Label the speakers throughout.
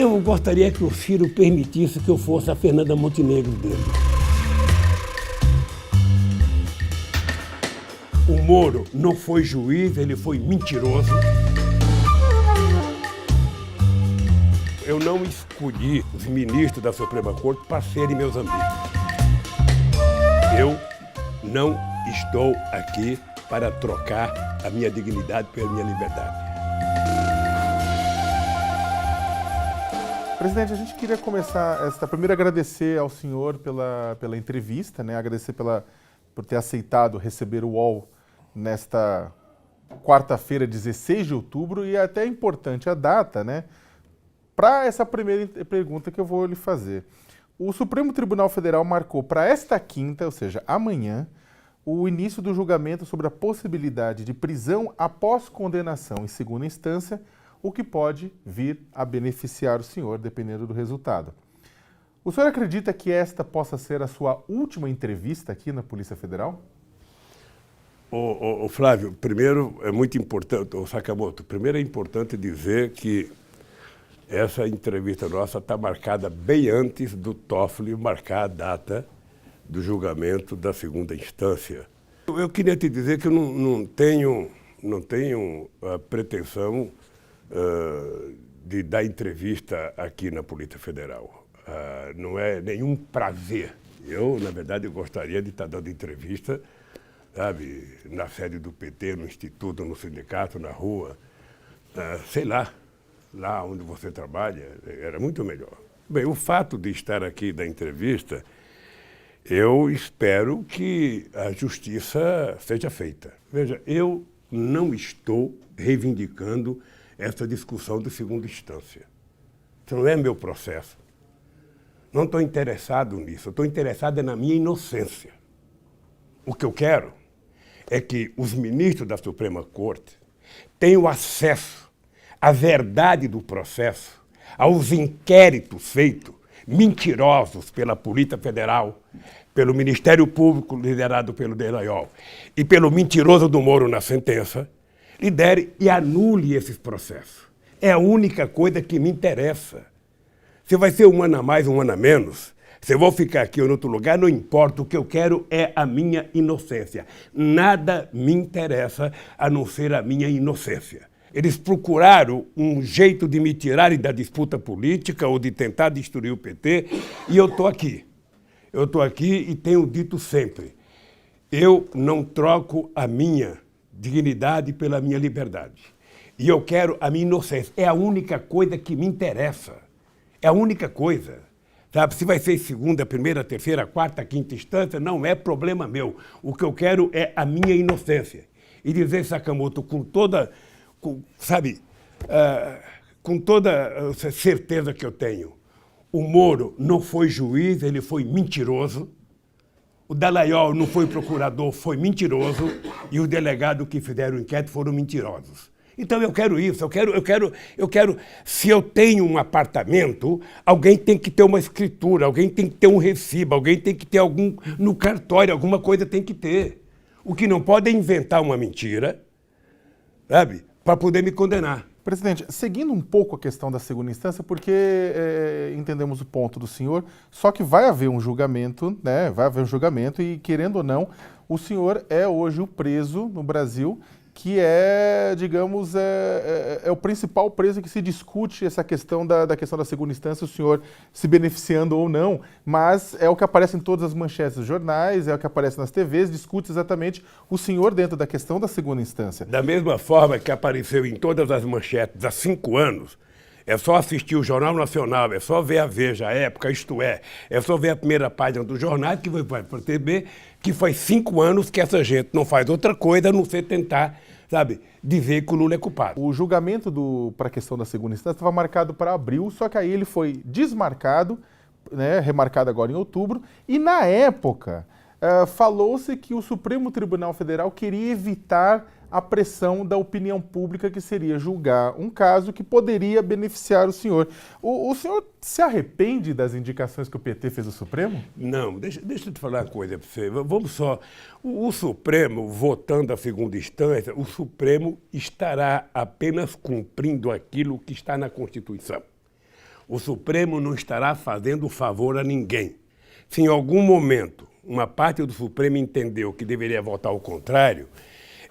Speaker 1: Eu gostaria que o Ciro permitisse que eu fosse a Fernanda Montenegro dele. O Moro não foi juiz, ele foi mentiroso. Eu não escolhi os ministros da Suprema Corte para serem meus amigos. Eu não estou aqui para trocar a minha dignidade pela minha liberdade.
Speaker 2: Presidente, a gente queria começar primeiro agradecer ao senhor pela entrevista, né? Agradecer por ter aceitado receber o UOL nesta quarta-feira, 16 de outubro, e até é importante a data, né? Para essa primeira pergunta que eu vou lhe fazer. O Supremo Tribunal Federal marcou para esta quinta, ou seja, amanhã, o início do julgamento sobre a possibilidade de prisão após condenação em segunda instância, o que pode vir a beneficiar o senhor, dependendo do resultado. O senhor acredita que esta possa ser a sua última entrevista aqui na Polícia Federal?
Speaker 1: Flávio, primeiro é muito importante, Sakamoto, primeiro é importante dizer que essa entrevista nossa está marcada bem antes do Toffoli marcar a data do julgamento da segunda instância. Eu queria te dizer que eu não tenho a pretensão de dar entrevista aqui na Polícia Federal. Não é nenhum prazer. Eu, na verdade, gostaria de estar dando entrevista, sabe, na sede do PT, no Instituto, no sindicato, na rua, sei lá onde você trabalha, era muito melhor. Bem, o fato de estar aqui da entrevista, eu espero que a justiça seja feita. Veja, eu não estou reivindicando essa discussão de segunda instância. Isso não é meu processo. Não estou interessado nisso, eu estou interessado na minha inocência. O que eu quero é que os ministros da Suprema Corte tenham acesso à verdade do processo, aos inquéritos feitos, mentirosos pela Polícia Federal, pelo Ministério Público liderado pelo Dallagnol e pelo mentiroso do Moro na sentença, lidere e anule esses processos. É a única coisa que me interessa. Se vai ser um ano a mais, um ano a menos, se eu vou ficar aqui ou em outro lugar, não importa. O que eu quero é a minha inocência. Nada me interessa a não ser a minha inocência. Eles procuraram um jeito de me tirarem da disputa política ou de tentar destruir o PT, e eu estou aqui. Eu estou aqui e tenho dito sempre, eu não troco a minha dignidade pela minha liberdade. E eu quero a minha inocência. É a única coisa que me interessa. É a única coisa. Sabe? Se vai ser segunda, primeira, terceira, quarta, quinta instância, não é problema meu. O que eu quero é a minha inocência. E dizer, Sakamoto, com toda certeza que eu tenho, o Moro não foi juiz, ele foi mentiroso. O Dallagnol não foi procurador, foi mentiroso, e o delegado que fizeram o inquérito foram mentirosos. Então eu quero isso, eu quero, se eu tenho um apartamento, alguém tem que ter uma escritura, alguém tem que ter um recibo, alguém tem que ter no cartório, alguma coisa tem que ter. O que não pode é inventar uma mentira, sabe, para poder me condenar.
Speaker 2: Presidente, seguindo um pouco a questão da segunda instância, porque entendemos o ponto do senhor, só que vai haver um julgamento, né? Vai haver um julgamento e, querendo ou não, o senhor é hoje o preso no Brasil, que é, digamos, o principal preso que se discute essa questão da questão da segunda instância, o senhor se beneficiando ou não, mas é o que aparece em todas as manchetes dos jornais, é o que aparece nas TVs, discute exatamente o senhor dentro da questão da segunda instância.
Speaker 1: Da mesma forma que apareceu em todas as manchetes há 5 anos, é só assistir o Jornal Nacional, é só ver a Veja, a Época, Isto É só ver a primeira página do jornal que vai perceber que faz 5 anos que essa gente não faz outra coisa a não ser tentar, sabe, dizer que o Lula é culpado.
Speaker 2: O julgamento para a questão da segunda instância estava marcado para abril, só que aí ele foi desmarcado, né, remarcado agora em outubro, e na época falou-se que o Supremo Tribunal Federal queria evitar a pressão da opinião pública, que seria julgar um caso que poderia beneficiar o senhor. O senhor se arrepende das indicações que o PT fez ao Supremo?
Speaker 1: Não, deixa eu te falar uma coisa para você. Vamos só. O Supremo, votando a segunda instância, o Supremo estará apenas cumprindo aquilo que está na Constituição. o Supremo não estará fazendo favor a ninguém. Se em algum momento uma parte do Supremo entendeu que deveria votar ao contrário,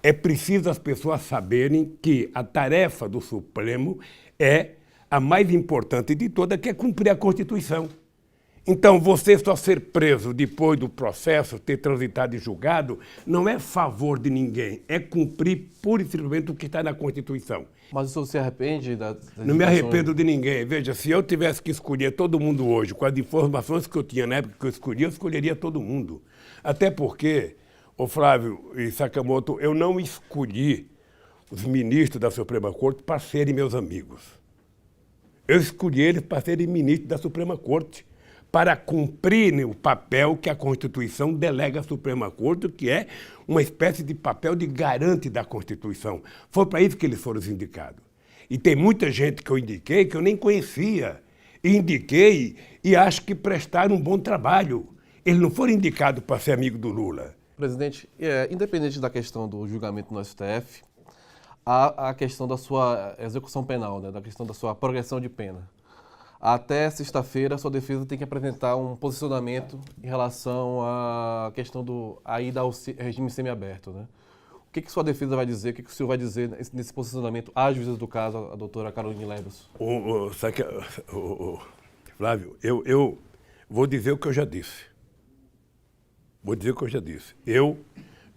Speaker 1: é preciso as pessoas saberem que a tarefa do Supremo é a mais importante de todas, que é cumprir a Constituição. Então, você só ser preso depois do processo, ter transitado e julgado, não é favor de ninguém, é cumprir pura e simplesmente o que está na Constituição.
Speaker 3: Mas o senhor se arrepende das
Speaker 1: Não me arrependo de ninguém. Veja, se eu tivesse que escolher todo mundo hoje, com as informações que eu tinha na época que eu escolheria todo mundo. Até porque, ô Flávio e Sakamoto, eu não escolhi os ministros da Suprema Corte para serem meus amigos. Eu escolhi eles para serem ministros da Suprema Corte, para cumprirem o papel que a Constituição delega à Suprema Corte, que é uma espécie de papel de garante da Constituição. Foi para isso que eles foram indicados. E tem muita gente que eu indiquei que eu nem conhecia. E indiquei e acho que prestaram um bom trabalho. Eles não foram indicados para ser amigo do Lula.
Speaker 3: Presidente, independente da questão do julgamento no STF, há a questão da sua execução penal, né, da questão da sua progressão de pena. Até sexta-feira, a sua defesa tem que apresentar um posicionamento em relação à questão da ida ao regime semiaberto, né? O que sua defesa vai dizer, o que o senhor vai dizer nesse posicionamento às juízes do caso, a doutora Caroline Lebos?
Speaker 1: Flávio, eu vou dizer o que eu já disse. Vou dizer o que eu já disse. Eu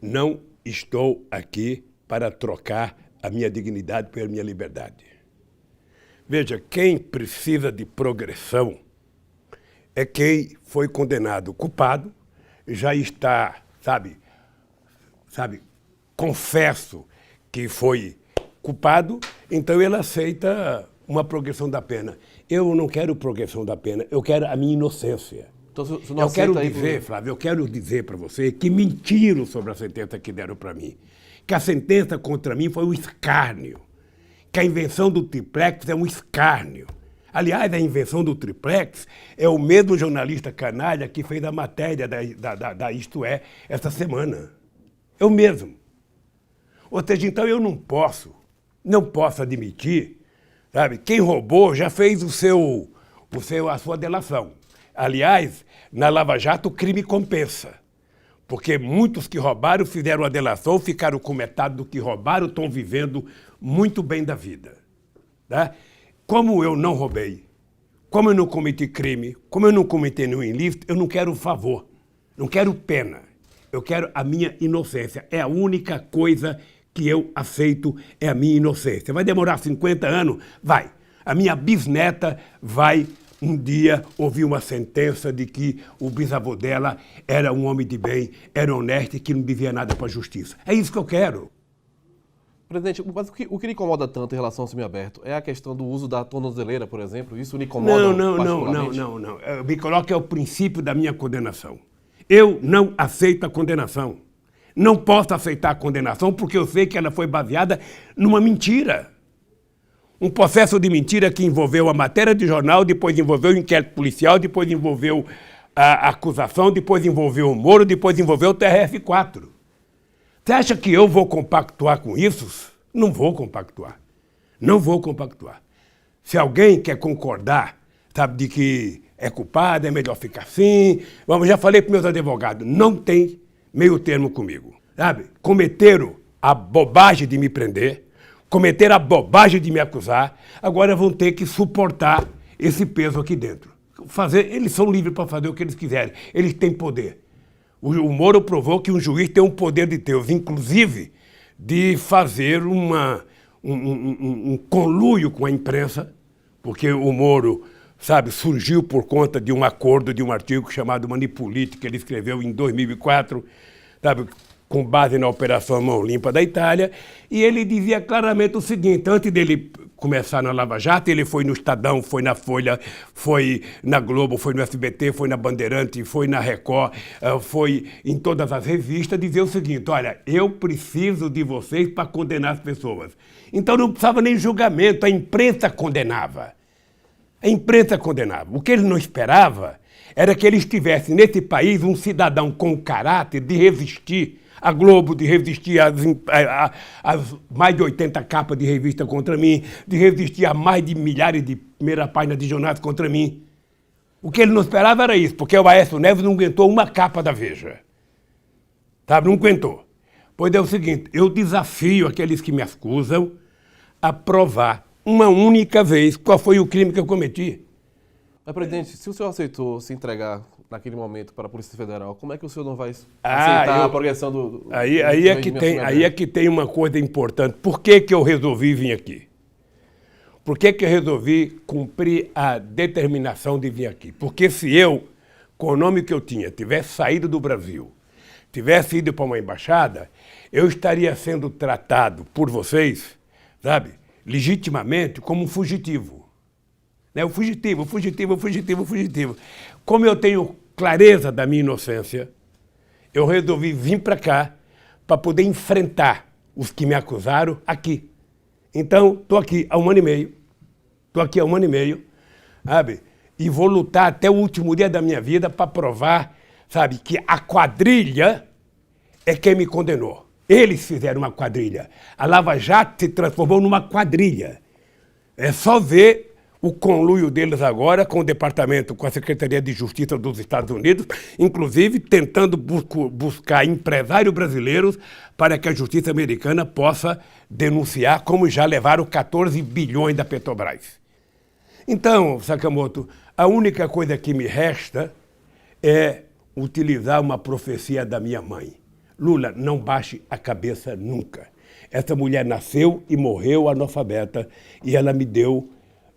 Speaker 1: não estou aqui para trocar a minha dignidade pela minha liberdade. Veja, quem precisa de progressão é quem foi condenado culpado, já está, confesso que foi culpado, então ele aceita uma progressão da pena. Eu não quero progressão da pena, eu quero a minha inocência.
Speaker 3: Então, eu quero dizer,
Speaker 1: Flávio, eu quero dizer para você que mentiram sobre a sentença que deram para mim. Que a sentença contra mim foi um escárnio. Que a invenção do triplex é um escárnio. Aliás, a invenção do triplex é o mesmo jornalista canalha que fez a matéria da Isto É essa semana. É o mesmo. Ou seja, então eu não posso admitir, sabe? Quem roubou já fez a sua delação. Aliás, na Lava Jato o crime compensa. Porque muitos que roubaram fizeram a delação, ficaram com metade do que roubaram, estão vivendo muito bem da vida. Tá? Como eu não roubei, como eu não cometi crime, como eu não cometi nenhum ilícito, eu não quero favor, não quero pena. Eu quero a minha inocência. É a única coisa que eu aceito, é a minha inocência. Vai demorar 50 anos? Vai. A minha bisneta vai um dia ouvir uma sentença de que o bisavô dela era um homem de bem, era honesto e que não devia nada para a justiça. É isso que eu quero.
Speaker 3: Presidente, mas o que lhe incomoda tanto em relação ao semiaberto é a questão do uso da tornozeleira, por exemplo? Isso lhe incomoda particularmente?
Speaker 1: Não. Me coloca o princípio da minha condenação. Eu não aceito a condenação. Não posso aceitar a condenação porque eu sei que ela foi baseada numa mentira. Um processo de mentira que envolveu a matéria de jornal, depois envolveu o inquérito policial, depois envolveu a acusação, depois envolveu o Moro, depois envolveu o TRF4. Você acha que eu vou compactuar com isso? Não vou compactuar. Não vou compactuar. Se alguém quer concordar, sabe, de que é culpado, é melhor ficar assim, já falei para meus advogados, não tem meio termo comigo. Sabe? Cometeram a bobagem de me prender, cometeram a bobagem de me acusar, agora vão ter que suportar esse peso aqui dentro. Eles são livres para fazer o que eles quiserem, eles têm poder. O Moro provou que um juiz tem um poder de Deus, inclusive de fazer um conluio com a imprensa, porque o Moro, sabe, surgiu por conta de um acordo, de um artigo chamado Manipulite, que ele escreveu em 2004, sabe, com base na Operação Mão Limpa da Itália, e ele dizia claramente o seguinte: antes dele começar na Lava Jato, ele foi no Estadão, foi na Folha, foi na Globo, foi no SBT, foi na Bandeirante, foi na Record, foi em todas as revistas, dizer o seguinte: olha, eu preciso de vocês para condenar as pessoas. Então não precisava nem julgamento, a imprensa condenava. A imprensa condenava. O que ele não esperava era que eles tivessem nesse país um cidadão com caráter de resistir a Globo, de resistir às mais de 80 capas de revista contra mim, de resistir a mais de milhares de primeira página de jornais contra mim. O que ele não esperava era isso, porque o Aécio Neves não aguentou uma capa da Veja. Sabe, não aguentou. Pois é o seguinte, eu desafio aqueles que me acusam a provar uma única vez qual foi o crime que eu cometi.
Speaker 3: Mas, presidente, se o senhor aceitou se entregar naquele momento para a Polícia Federal, como é que o senhor não vai aceitar a progressão do
Speaker 1: aí é que tem uma coisa importante. Por que eu resolvi vir aqui? Por que eu resolvi cumprir a determinação de vir aqui? Porque se eu, com o nome que eu tinha, tivesse saído do Brasil, tivesse ido para uma embaixada, eu estaria sendo tratado por vocês, sabe, legitimamente como um fugitivo. Né? O fugitivo. Como eu tenho clareza da minha inocência, eu resolvi vir para cá para poder enfrentar os que me acusaram aqui. Então, estou aqui há um ano e meio, sabe? E vou lutar até o último dia da minha vida para provar, sabe, que a quadrilha é quem me condenou. Eles fizeram uma quadrilha. A Lava Jato se transformou numa quadrilha. É só ver o conluio deles agora com o Departamento, com a Secretaria de Justiça dos Estados Unidos, inclusive tentando buscar empresários brasileiros para que a justiça americana possa denunciar, como já levaram 14 bilhões da Petrobras. Então, Sakamoto, a única coisa que me resta é utilizar uma profecia da minha mãe. Lula, não baixe a cabeça nunca. Essa mulher nasceu e morreu analfabeta e ela me deu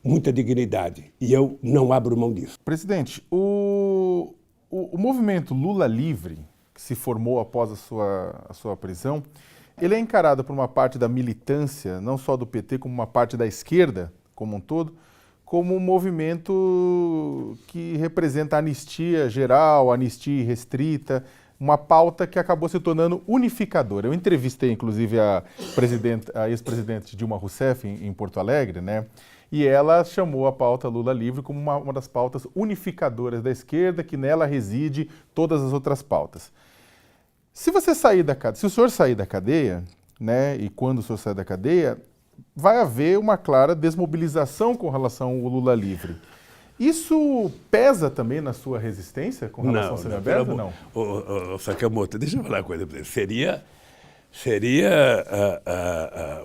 Speaker 1: muita dignidade, e eu não abro mão disso.
Speaker 2: Presidente, o movimento Lula Livre, que se formou após a sua prisão, ele é encarado por uma parte da militância, não só do PT, como uma parte da esquerda como um todo, como um movimento que representa a anistia geral, a anistia restrita, uma pauta que acabou se tornando unificadora. Eu entrevistei, inclusive, a ex-presidente Dilma Rousseff em Porto Alegre, né? E ela chamou a pauta Lula Livre como uma das pautas unificadoras da esquerda, que nela reside todas as outras pautas. Se o senhor sair da cadeia, né, e quando o senhor sair da cadeia, vai haver uma clara desmobilização com relação ao Lula Livre. Isso pesa também na sua resistência com relação ao semiaberto ou não?
Speaker 1: Sakamoto, deixa eu falar uma coisa para você. Seria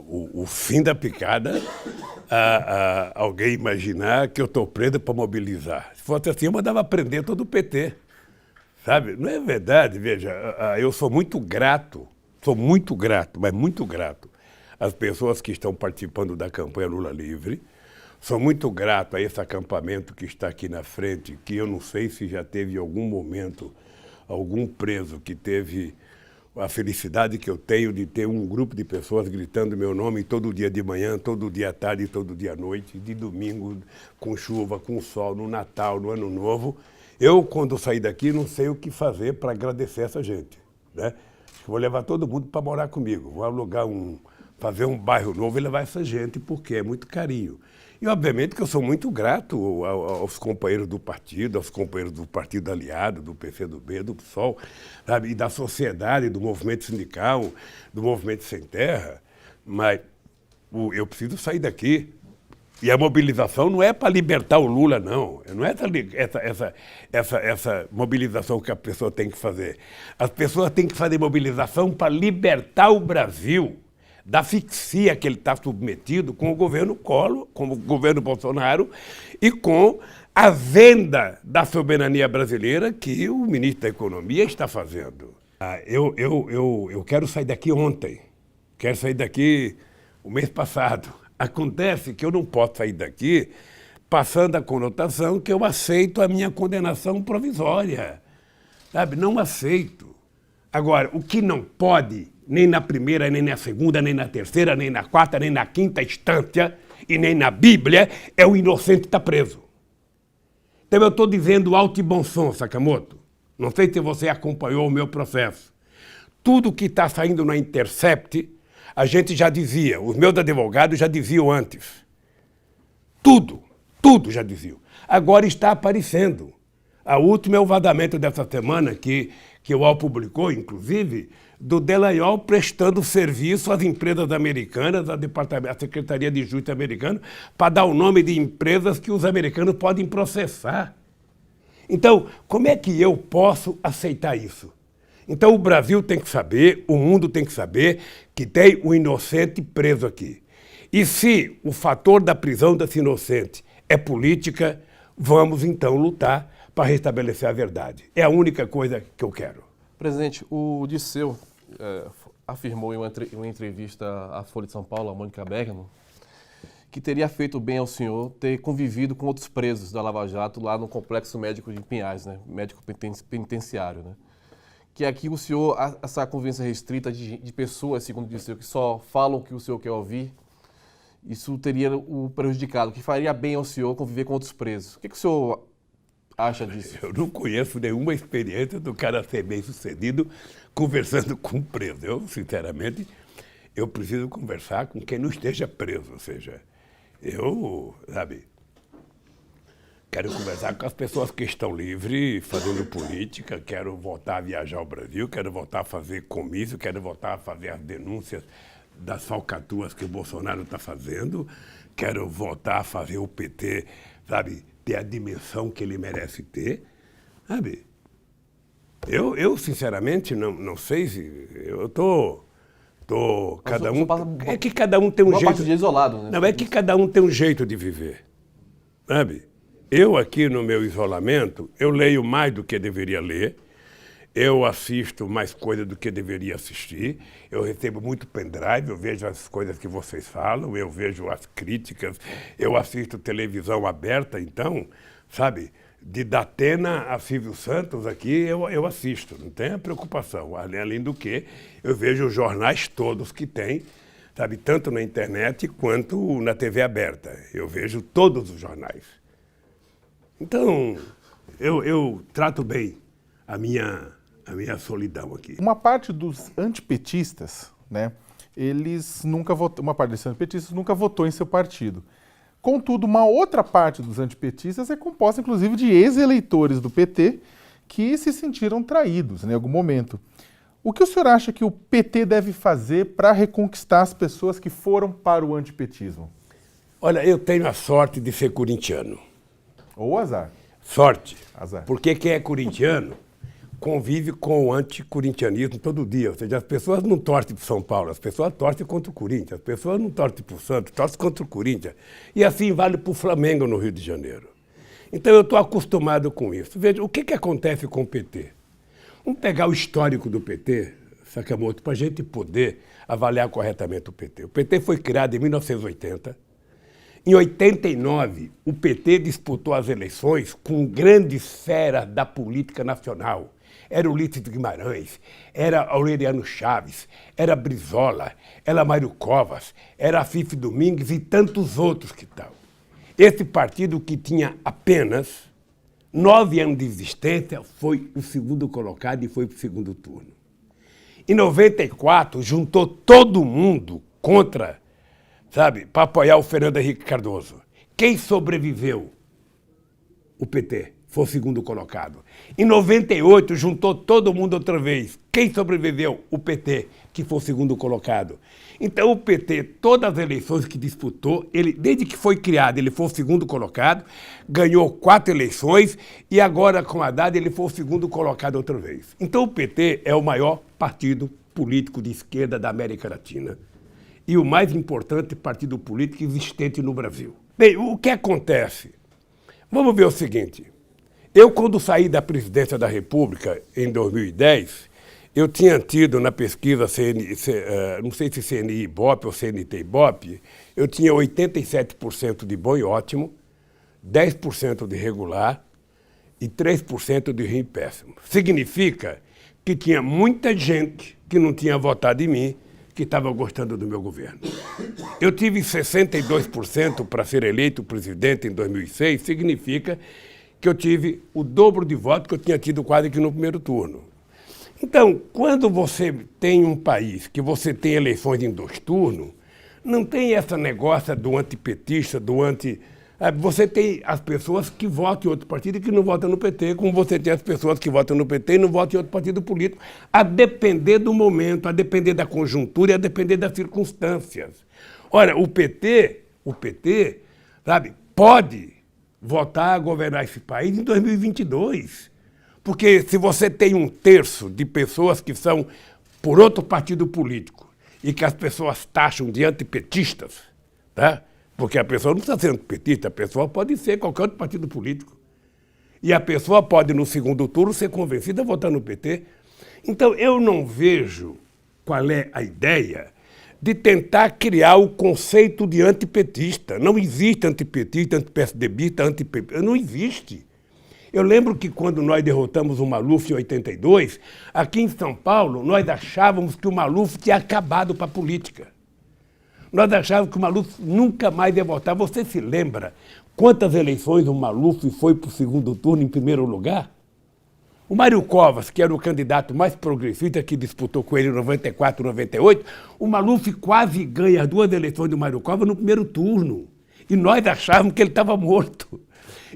Speaker 1: o fim da picada alguém imaginar que eu estou preso para mobilizar. Se fosse assim, eu mandava prender todo o PT. Sabe? Não é verdade, veja, eu sou muito grato, mas muito grato às pessoas que estão participando da campanha Lula Livre. Sou muito grato a esse acampamento que está aqui na frente, que eu não sei se já teve em algum momento algum preso que teve a felicidade que eu tenho de ter um grupo de pessoas gritando meu nome todo dia de manhã, todo dia à tarde, todo dia à noite, de domingo, com chuva, com sol, no Natal, no Ano Novo. Eu, quando sair daqui, não sei o que fazer para agradecer essa gente, né? Vou levar todo mundo para morar comigo, vou alugar fazer um bairro novo e levar essa gente, porque é muito carinho. E, obviamente, que eu sou muito grato aos companheiros do partido, aos companheiros do Partido Aliado, do PCdoB, do PSOL, sabe? E da sociedade, do movimento sindical, do movimento Sem Terra. Mas eu preciso sair daqui. E a mobilização não é para libertar o Lula, não. Não é essa mobilização que a pessoa tem que fazer. As pessoas têm que fazer mobilização para libertar o Brasil da asfixia que ele está submetido com o governo Collor, com o governo Bolsonaro e com a venda da soberania brasileira que o ministro da Economia está fazendo. Eu quero sair daqui ontem, quero sair daqui o mês passado. Acontece que eu não posso sair daqui passando a conotação que eu aceito a minha condenação provisória. Sabe? Não aceito. Agora, o que não pode, nem na primeira, nem na segunda, nem na terceira, nem na quarta, nem na quinta instância, e nem na Bíblia, é o inocente estar preso. Então eu estou dizendo alto e bom som, Sakamoto. Não sei se você acompanhou o meu processo. Tudo que está saindo na Intercept, a gente já dizia, os meus advogados já diziam antes. Tudo já diziam. Agora está aparecendo. A última é o vazamento dessa semana, que o UOL publicou, inclusive, do Dallagnol prestando serviço às empresas americanas, à Secretaria de Justiça americana, para dar o nome de empresas que os americanos podem processar. Então, como é que eu posso aceitar isso? Então, o Brasil tem que saber, o mundo tem que saber que tem um inocente preso aqui. E se o fator da prisão desse inocente é política, vamos então lutar para restabelecer a verdade. É a única coisa que eu quero.
Speaker 3: Presidente, o Dirceu afirmou em uma entrevista à Folha de São Paulo, a Mônica Bergamo, que teria feito bem ao senhor ter convivido com outros presos da Lava Jato lá no Complexo Médico de Pinhais, né? Médico penitenciário, né? Que aqui o senhor, essa convivência restrita de pessoas, segundo o Dirceu, que só falam o que o senhor quer ouvir, isso teria o prejudicado, que faria bem ao senhor conviver com outros presos. O que o senhor acha disso?
Speaker 1: Eu não conheço nenhuma experiência do cara ser bem-sucedido conversando com um preso. Eu, sinceramente, eu preciso conversar com quem não esteja preso. Ou seja, eu, sabe, quero conversar com as pessoas que estão livres, fazendo política, quero voltar a viajar ao Brasil, quero voltar a fazer comício, quero voltar a fazer as denúncias das falcatruas que o Bolsonaro está fazendo, quero voltar a fazer o PT, sabe, ter a dimensão que ele merece ter, sabe? Eu sinceramente, não sei se... Eu tô cada um... É que cada um tem um jeito...
Speaker 3: de isolado, né?
Speaker 1: Não, é que cada um tem um jeito de viver, sabe? Eu aqui no meu isolamento, eu leio mais do que deveria ler, eu assisto mais coisas do que deveria assistir, eu recebo muito pendrive, eu vejo as coisas que vocês falam, eu vejo as críticas, eu assisto televisão aberta, então, sabe, de Datena a Silvio Santos aqui, eu assisto, não tenha preocupação. Além do que, eu vejo os jornais todos que tem, sabe, tanto na internet quanto na TV aberta. Eu vejo todos os jornais. Então, eu trato bem a minha solidão aqui.
Speaker 2: Uma parte dos antipetistas, né, eles nunca votou, uma parte desses antipetistas nunca votou em seu partido. Contudo, uma outra parte dos antipetistas é composta, inclusive, de ex-eleitores do PT que se sentiram traídos, né, em algum momento. O que o senhor acha que o PT deve fazer para reconquistar as pessoas que foram para o antipetismo?
Speaker 1: Olha, eu tenho a sorte de ser corintiano.
Speaker 2: Ou azar?
Speaker 1: Sorte.
Speaker 2: Azar.
Speaker 1: Porque quem é corintiano convive com o anticorintianismo todo dia. Ou seja, as pessoas não torcem para o São Paulo, as pessoas torcem contra o Corinthians, as pessoas não torcem para o Santos, torcem contra o Corinthians. E assim vale para o Flamengo no Rio de Janeiro. Então eu estou acostumado com isso. Veja, o que acontece com o PT? Vamos pegar o histórico do PT, Sakamoto, para a gente poder avaliar corretamente o PT. O PT foi criado em 1980. Em 89, o PT disputou as eleições com grandes feras da política nacional. Era Ulisses Guimarães, era Aureliano Chaves, era Brizola, era Mário Covas, era Afif Domingues e tantos outros que tal. Esse partido, que tinha apenas 9 anos de existência, foi o segundo colocado e foi para o segundo turno. Em 94, juntou todo mundo contra, sabe, para apoiar o Fernando Henrique Cardoso. Quem sobreviveu? O PT. Foi o segundo colocado. Em 98, juntou todo mundo outra vez. Quem sobreviveu? O PT, que foi o segundo colocado. Então, o PT, todas as eleições que disputou, ele, desde que foi criado, ele foi o segundo colocado, ganhou 4 eleições e agora, com a Haddad, ele foi o segundo colocado outra vez. Então, o PT é o maior partido político de esquerda da América Latina e o mais importante partido político existente no Brasil. Bem, o que acontece? Vamos ver o seguinte. Eu, quando saí da presidência da República, em 2010, eu tinha tido na pesquisa, não sei se CNI-Ibope ou CNT-Ibope, eu tinha 87% de bom e ótimo, 10% de regular e 3% de ruim e péssimo. Significa que tinha muita gente que não tinha votado em mim, que estava gostando do meu governo. Eu tive 62% para ser eleito presidente em 2006, significa que eu tive o dobro de votos que eu tinha tido quase que no primeiro turno. Então, quando você tem um país que você tem eleições em 2 turnos, não tem esse negócio do antipetista, do anti, Você tem as pessoas que votam em outro partido e que não votam no PT, como você tem as pessoas que votam no PT e não votam em outro partido político, a depender do momento, a depender da conjuntura e a depender das circunstâncias. Ora, o PT, sabe, pode votar a governar esse país em 2022. Porque se você tem 1/3 de pessoas que são por outro partido político e que as pessoas taxam de antipetistas, tá? Porque a pessoa não precisa ser antipetista, a pessoa pode ser qualquer outro partido político. E a pessoa pode, no segundo turno, ser convencida a votar no PT. Então, eu não vejo qual é a ideia de tentar criar o conceito de antipetista. Não existe antipetista, anti-PSDBista, anti-PP. Não existe. Eu lembro que quando nós derrotamos o Maluf em 82, aqui em São Paulo, nós achávamos que o Maluf tinha acabado para a política. Nós achávamos que o Maluf nunca mais ia votar. Você se lembra quantas eleições o Maluf foi para o segundo turno em primeiro lugar? O Mário Covas, que era o candidato mais progressista que disputou com ele em 94, 98, o Maluf quase ganha as 2 eleições do Mário Covas no primeiro turno. E nós achávamos que ele estava morto.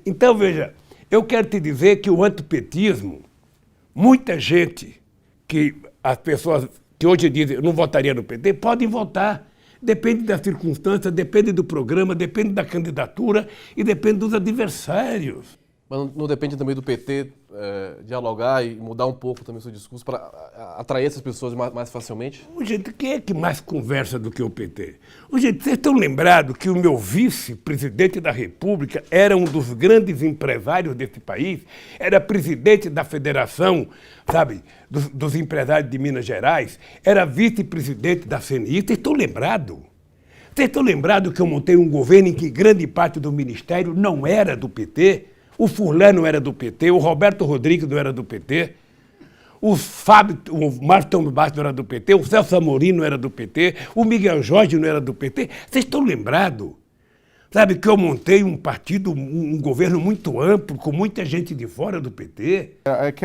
Speaker 1: Então, veja, eu quero te dizer que o antipetismo, muita gente, que as pessoas que hoje dizem não votaria no PT, podem votar. Depende das circunstâncias, depende do programa, depende da candidatura e depende dos adversários.
Speaker 3: Mas não depende também do PT dialogar e mudar um pouco também o seu discurso para atrair essas pessoas mais facilmente?
Speaker 1: Gente, quem é que mais conversa do que o PT? Gente, vocês estão lembrados que o meu vice-presidente da República era um dos grandes empresários desse país? Era presidente da Federação, sabe, dos empresários de Minas Gerais? Era vice-presidente da CNI? Vocês estão lembrados? Vocês estão lembrados que eu montei um governo em que grande parte do ministério não era do PT? O Furlan não era do PT, o Roberto Rodrigues não era do PT, o Márcio Tomás Bastos não era do PT, o Celso Amorim não era do PT, o Miguel Jorge não era do PT. Vocês estão lembrados? Sabe que eu montei um partido, um governo muito amplo, com muita gente de fora do PT?
Speaker 2: É que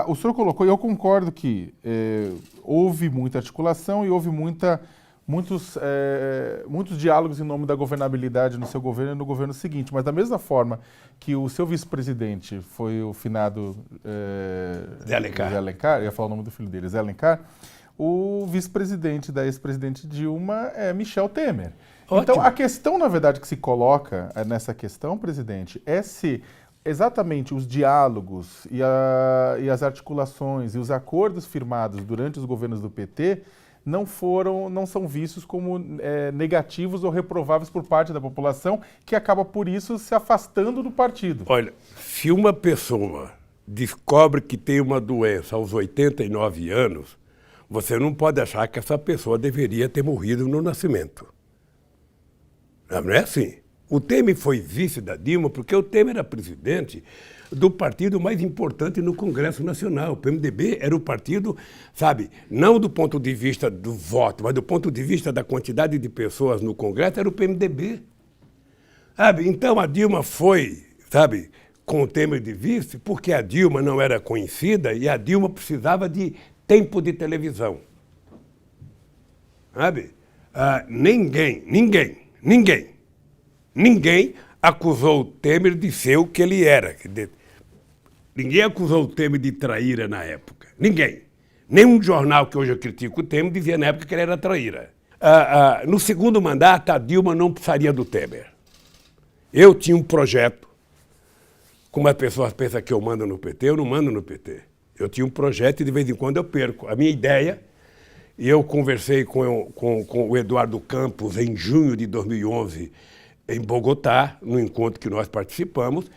Speaker 2: o senhor colocou, e eu concordo que houve muita articulação e houve muitos diálogos em nome da governabilidade no seu governo e no governo seguinte, mas da mesma forma que o seu vice-presidente foi o finado
Speaker 1: Zé Alencar,
Speaker 2: eu ia falar o nome do filho dele, Zé Alencar, o vice-presidente da ex-presidente Dilma é Michel Temer. Ótimo. Então, a questão, na verdade, que se coloca nessa questão, presidente, é se exatamente os diálogos e as articulações e os acordos firmados durante os governos do PT não são vistos como negativos ou reprováveis por parte da população, que acaba, por isso, se afastando do partido.
Speaker 1: Olha, se uma pessoa descobre que tem uma doença aos 89 anos, você não pode achar que essa pessoa deveria ter morrido no nascimento. Não é assim. O Temer foi vice da Dilma porque o Temer era presidente do partido mais importante no Congresso Nacional. O PMDB era o partido, sabe, não do ponto de vista do voto, mas do ponto de vista da quantidade de pessoas no Congresso, era o PMDB. Sabe? Então a Dilma foi, sabe, com o Temer de vice, porque a Dilma não era conhecida e a Dilma precisava de tempo de televisão. Sabe? Ninguém acusou o Temer de ser o que ele era. Ninguém acusou o Temer de traíra na época. Ninguém. Nenhum jornal que hoje eu critico o Temer dizia na época que ele era traíra. No segundo mandato, a Dilma não precisaria do Temer. Eu tinha um projeto. Como as pessoas pensam que eu mando no PT, eu não mando no PT. Eu tinha um projeto e de vez em quando eu perco. A minha ideia, e eu conversei com o Eduardo Campos em junho de 2011, em Bogotá, no encontro que nós participamos,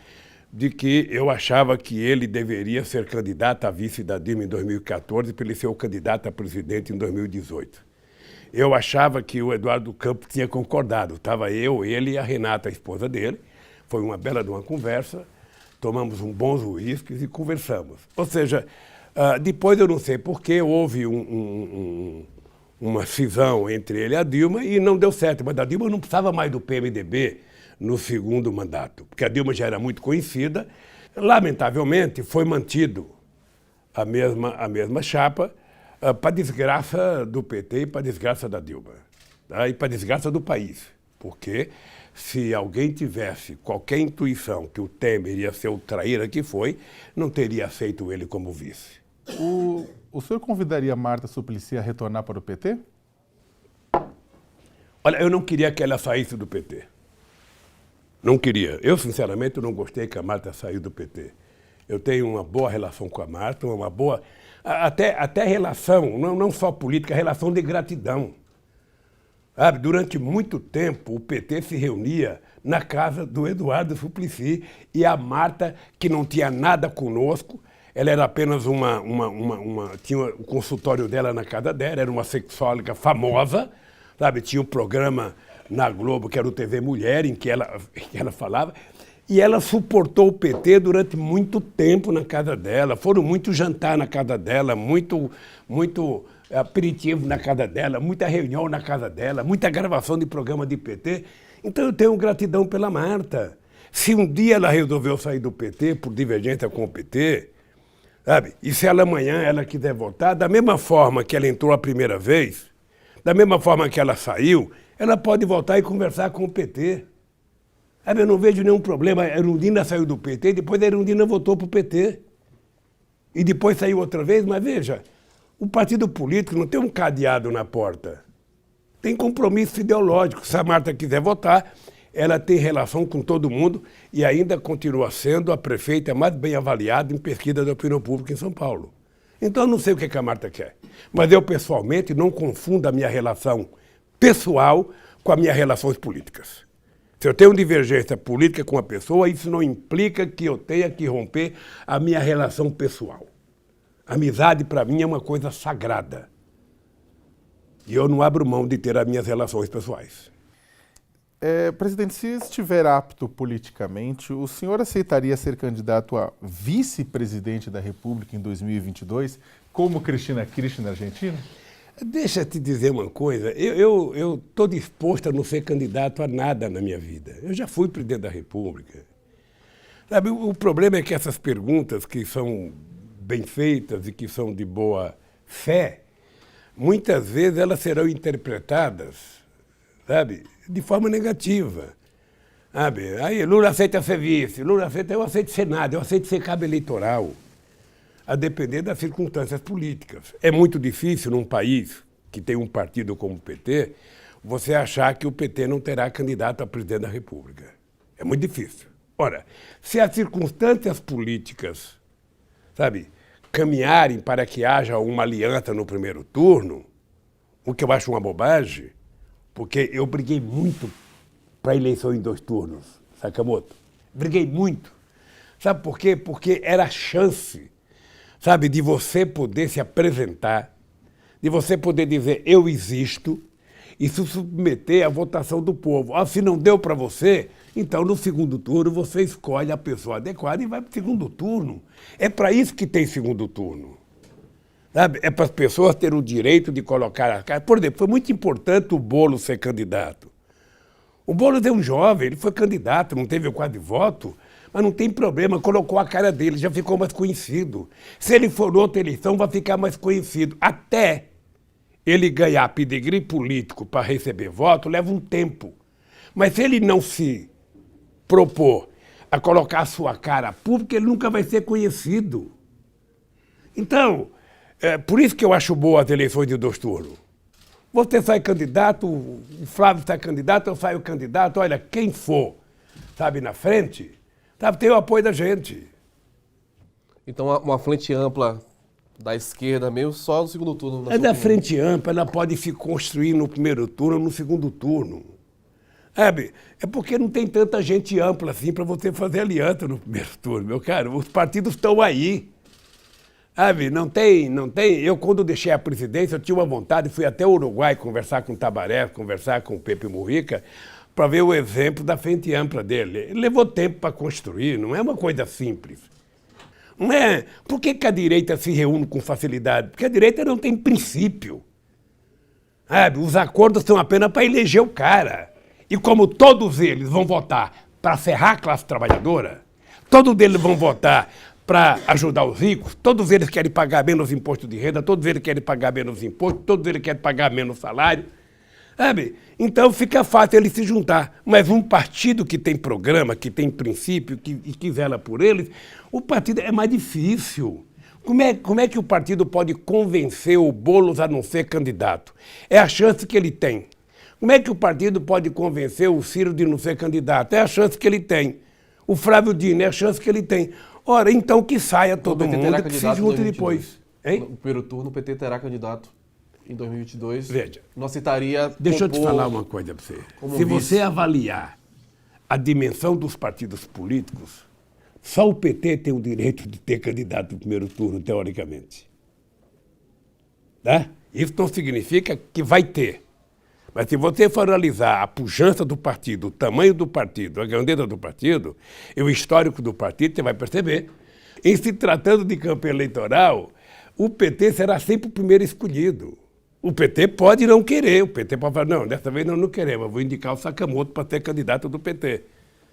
Speaker 1: de que eu achava que ele deveria ser candidato a vice da Dilma em 2014 para ele ser o candidato a presidente em 2018. Eu achava que o Eduardo Campos tinha concordado. Estava eu, ele e a Renata, a esposa dele. Foi uma bela de uma conversa, tomamos bons uísques e conversamos. Ou seja, depois eu não sei por que houve uma cisão entre ele e a Dilma e não deu certo. Mas a Dilma não precisava mais do PMDB no segundo mandato, porque a Dilma já era muito conhecida. Lamentavelmente, foi mantido a mesma chapa para desgraça do PT e para desgraça da Dilma, tá? E para desgraça do país. Porque se alguém tivesse qualquer intuição que o Temer ia ser o traíra que foi, não teria aceito ele como vice.
Speaker 2: O senhor convidaria Marta Suplicy a retornar para o PT?
Speaker 1: Olha, eu não queria que ela saísse do PT. Não queria. Eu, sinceramente, não gostei que a Marta saiu do PT. Eu tenho uma boa relação com a Marta, uma boa... Até relação, não só política, relação de gratidão. Sabe, durante muito tempo, o PT se reunia na casa do Eduardo Suplicy e a Marta, que não tinha nada conosco, ela era apenas tinha o consultório dela na casa dela, era uma sexóloga famosa, sabe, tinha um programa na Globo, que era o TV Mulher, em que ela falava, e ela suportou o PT durante muito tempo na casa dela, foram muito jantar na casa dela, muito aperitivo na casa dela, muita reunião na casa dela, muita gravação de programa de PT. Então eu tenho gratidão pela Marta. Se um dia ela resolveu sair do PT por divergência com o PT, sabe? E se ela amanhã ela quiser voltar, da mesma forma que ela entrou a primeira vez, da mesma forma que ela saiu, ela pode voltar e conversar com o PT. Sabe, eu não vejo nenhum problema. A Erundina saiu do PT, depois a Erundina voltou para o PT. E depois saiu outra vez, mas veja, o partido político não tem um cadeado na porta. Tem compromisso ideológico. Se a Marta quiser votar, ela tem relação com todo mundo e ainda continua sendo a prefeita mais bem avaliada em pesquisa da opinião pública em São Paulo. Então eu não sei o que a Marta quer. Mas eu, pessoalmente, não confundo a minha relação pessoal com as minhas relações políticas. Se eu tenho divergência política com uma pessoa, isso não implica que eu tenha que romper a minha relação pessoal. Amizade, para mim, é uma coisa sagrada. E eu não abro mão de ter as minhas relações pessoais.
Speaker 2: Presidente, se estiver apto politicamente, o senhor aceitaria ser candidato a vice-presidente da República em 2022, como Cristina Kirchner, argentina?
Speaker 1: Deixa eu te dizer uma coisa, eu estou disposto a não ser candidato a nada na minha vida. Eu já fui presidente da República. Sabe, o problema é que essas perguntas que são bem feitas e que são de boa fé, muitas vezes elas serão interpretadas, sabe, de forma negativa. Sabe? Aí Lula aceita ser vice, Lula aceita, eu aceito ser nada, eu aceito ser cabo eleitoral, a depender das circunstâncias políticas. É muito difícil num país que tem um partido como o PT, você achar que o PT não terá candidato a presidente da República. É muito difícil. Ora, se as circunstâncias políticas, sabe, caminharem para que haja uma aliança no primeiro turno, o que eu acho uma bobagem, porque eu briguei muito para a eleição em 2 turnos, Sakamoto. Briguei muito. Sabe por quê? Porque era a chance, sabe, de você poder se apresentar, de você poder dizer eu existo e se submeter à votação do povo. Ah, se não deu para você, então no segundo turno você escolhe a pessoa adequada e vai para o segundo turno. É para isso que tem segundo turno. Sabe? É para as pessoas terem o direito de colocar a cara. Por exemplo, foi muito importante o Boulos ser candidato. O Boulos é um jovem, ele foi candidato, não teve o quadro de voto, mas não tem problema, colocou a cara dele, já ficou mais conhecido. Se ele for outra eleição, vai ficar mais conhecido. Até ele ganhar pedigree político para receber voto, leva um tempo. Mas se ele não se propor a colocar a sua cara pública, ele nunca vai ser conhecido. Então, por isso que eu acho boa as eleições de 2 turnos. Você sai candidato, o Flávio sai candidato, eu saio candidato, olha, quem for, sabe, na frente, sabe, tem o apoio da gente.
Speaker 3: Então, uma frente ampla da esquerda mesmo, só no segundo turno.
Speaker 1: É da frente ampla, ela pode se construir no primeiro turno ou no segundo turno. Sabe? É porque não tem tanta gente ampla assim para você fazer aliança no primeiro turno, meu caro. Os partidos estão aí. Sabe? Não tem. Eu, quando deixei a presidência, eu tinha uma vontade, fui até o Uruguai conversar com o Tabaré, conversar com o Pepe Mujica, para ver o exemplo da frente ampla dele. Ele levou tempo para construir, não é uma coisa simples. Não é? Por que a direita se reúne com facilidade? Porque a direita não tem princípio. Sabe? Os acordos são apenas para eleger o cara. E como todos eles vão votar para ferrar a classe trabalhadora, todos eles vão votar para ajudar os ricos, todos eles querem pagar menos imposto de renda, todos eles querem pagar menos imposto, todos eles querem pagar menos salário. Sabe? Então fica fácil ele se juntar. Mas um partido que tem programa, que tem princípio, que zela por eles, o partido é mais difícil. Como é que o partido pode convencer o Boulos a não ser candidato? É a chance que ele tem. Como é que o partido pode convencer o Ciro de não ser candidato? É a chance que ele tem. O Flávio Dino é a chance que ele tem. Ora, então que saia todo mundo e que se junte depois. Hein?
Speaker 3: No primeiro turno, o PT terá candidato em 2022.
Speaker 1: Veja.
Speaker 3: Não citaria...
Speaker 1: Deixa eu te falar uma coisa para você. Se você avaliar a dimensão dos partidos políticos, só o PT tem o direito de ter candidato no primeiro turno, teoricamente. Tá? Isso não significa que vai ter. Mas se você for analisar a pujança do partido, o tamanho do partido, a grandeza do partido, e o histórico do partido, você vai perceber. Em se tratando de campanha eleitoral, o PT será sempre o primeiro escolhido. O PT pode não querer, o PT pode falar, não, dessa vez nós não queremos, eu vou indicar o Sakamoto para ser candidato do PT.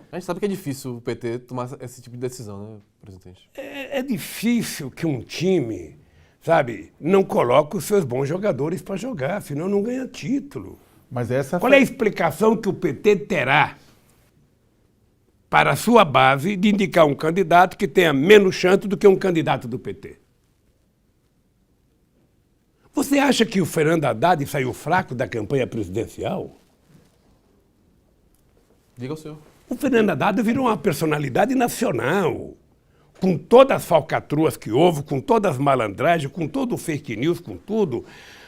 Speaker 3: A gente sabe que é difícil o PT tomar esse tipo de decisão, né, presidente?
Speaker 1: É difícil que um time, sabe, não coloque os seus bons jogadores para jogar, senão não ganha título.
Speaker 2: Mas essa
Speaker 1: Qual é a explicação que o PT terá para a sua base de indicar um candidato que tenha menos chance do que um candidato do PT? Você acha que o Fernando Haddad saiu fraco da campanha presidencial?
Speaker 3: Diga ao senhor.
Speaker 1: O Fernando Haddad virou uma personalidade nacional, com todas as falcatruas que houve, com todas as malandragens, com todo o fake news, com tudo.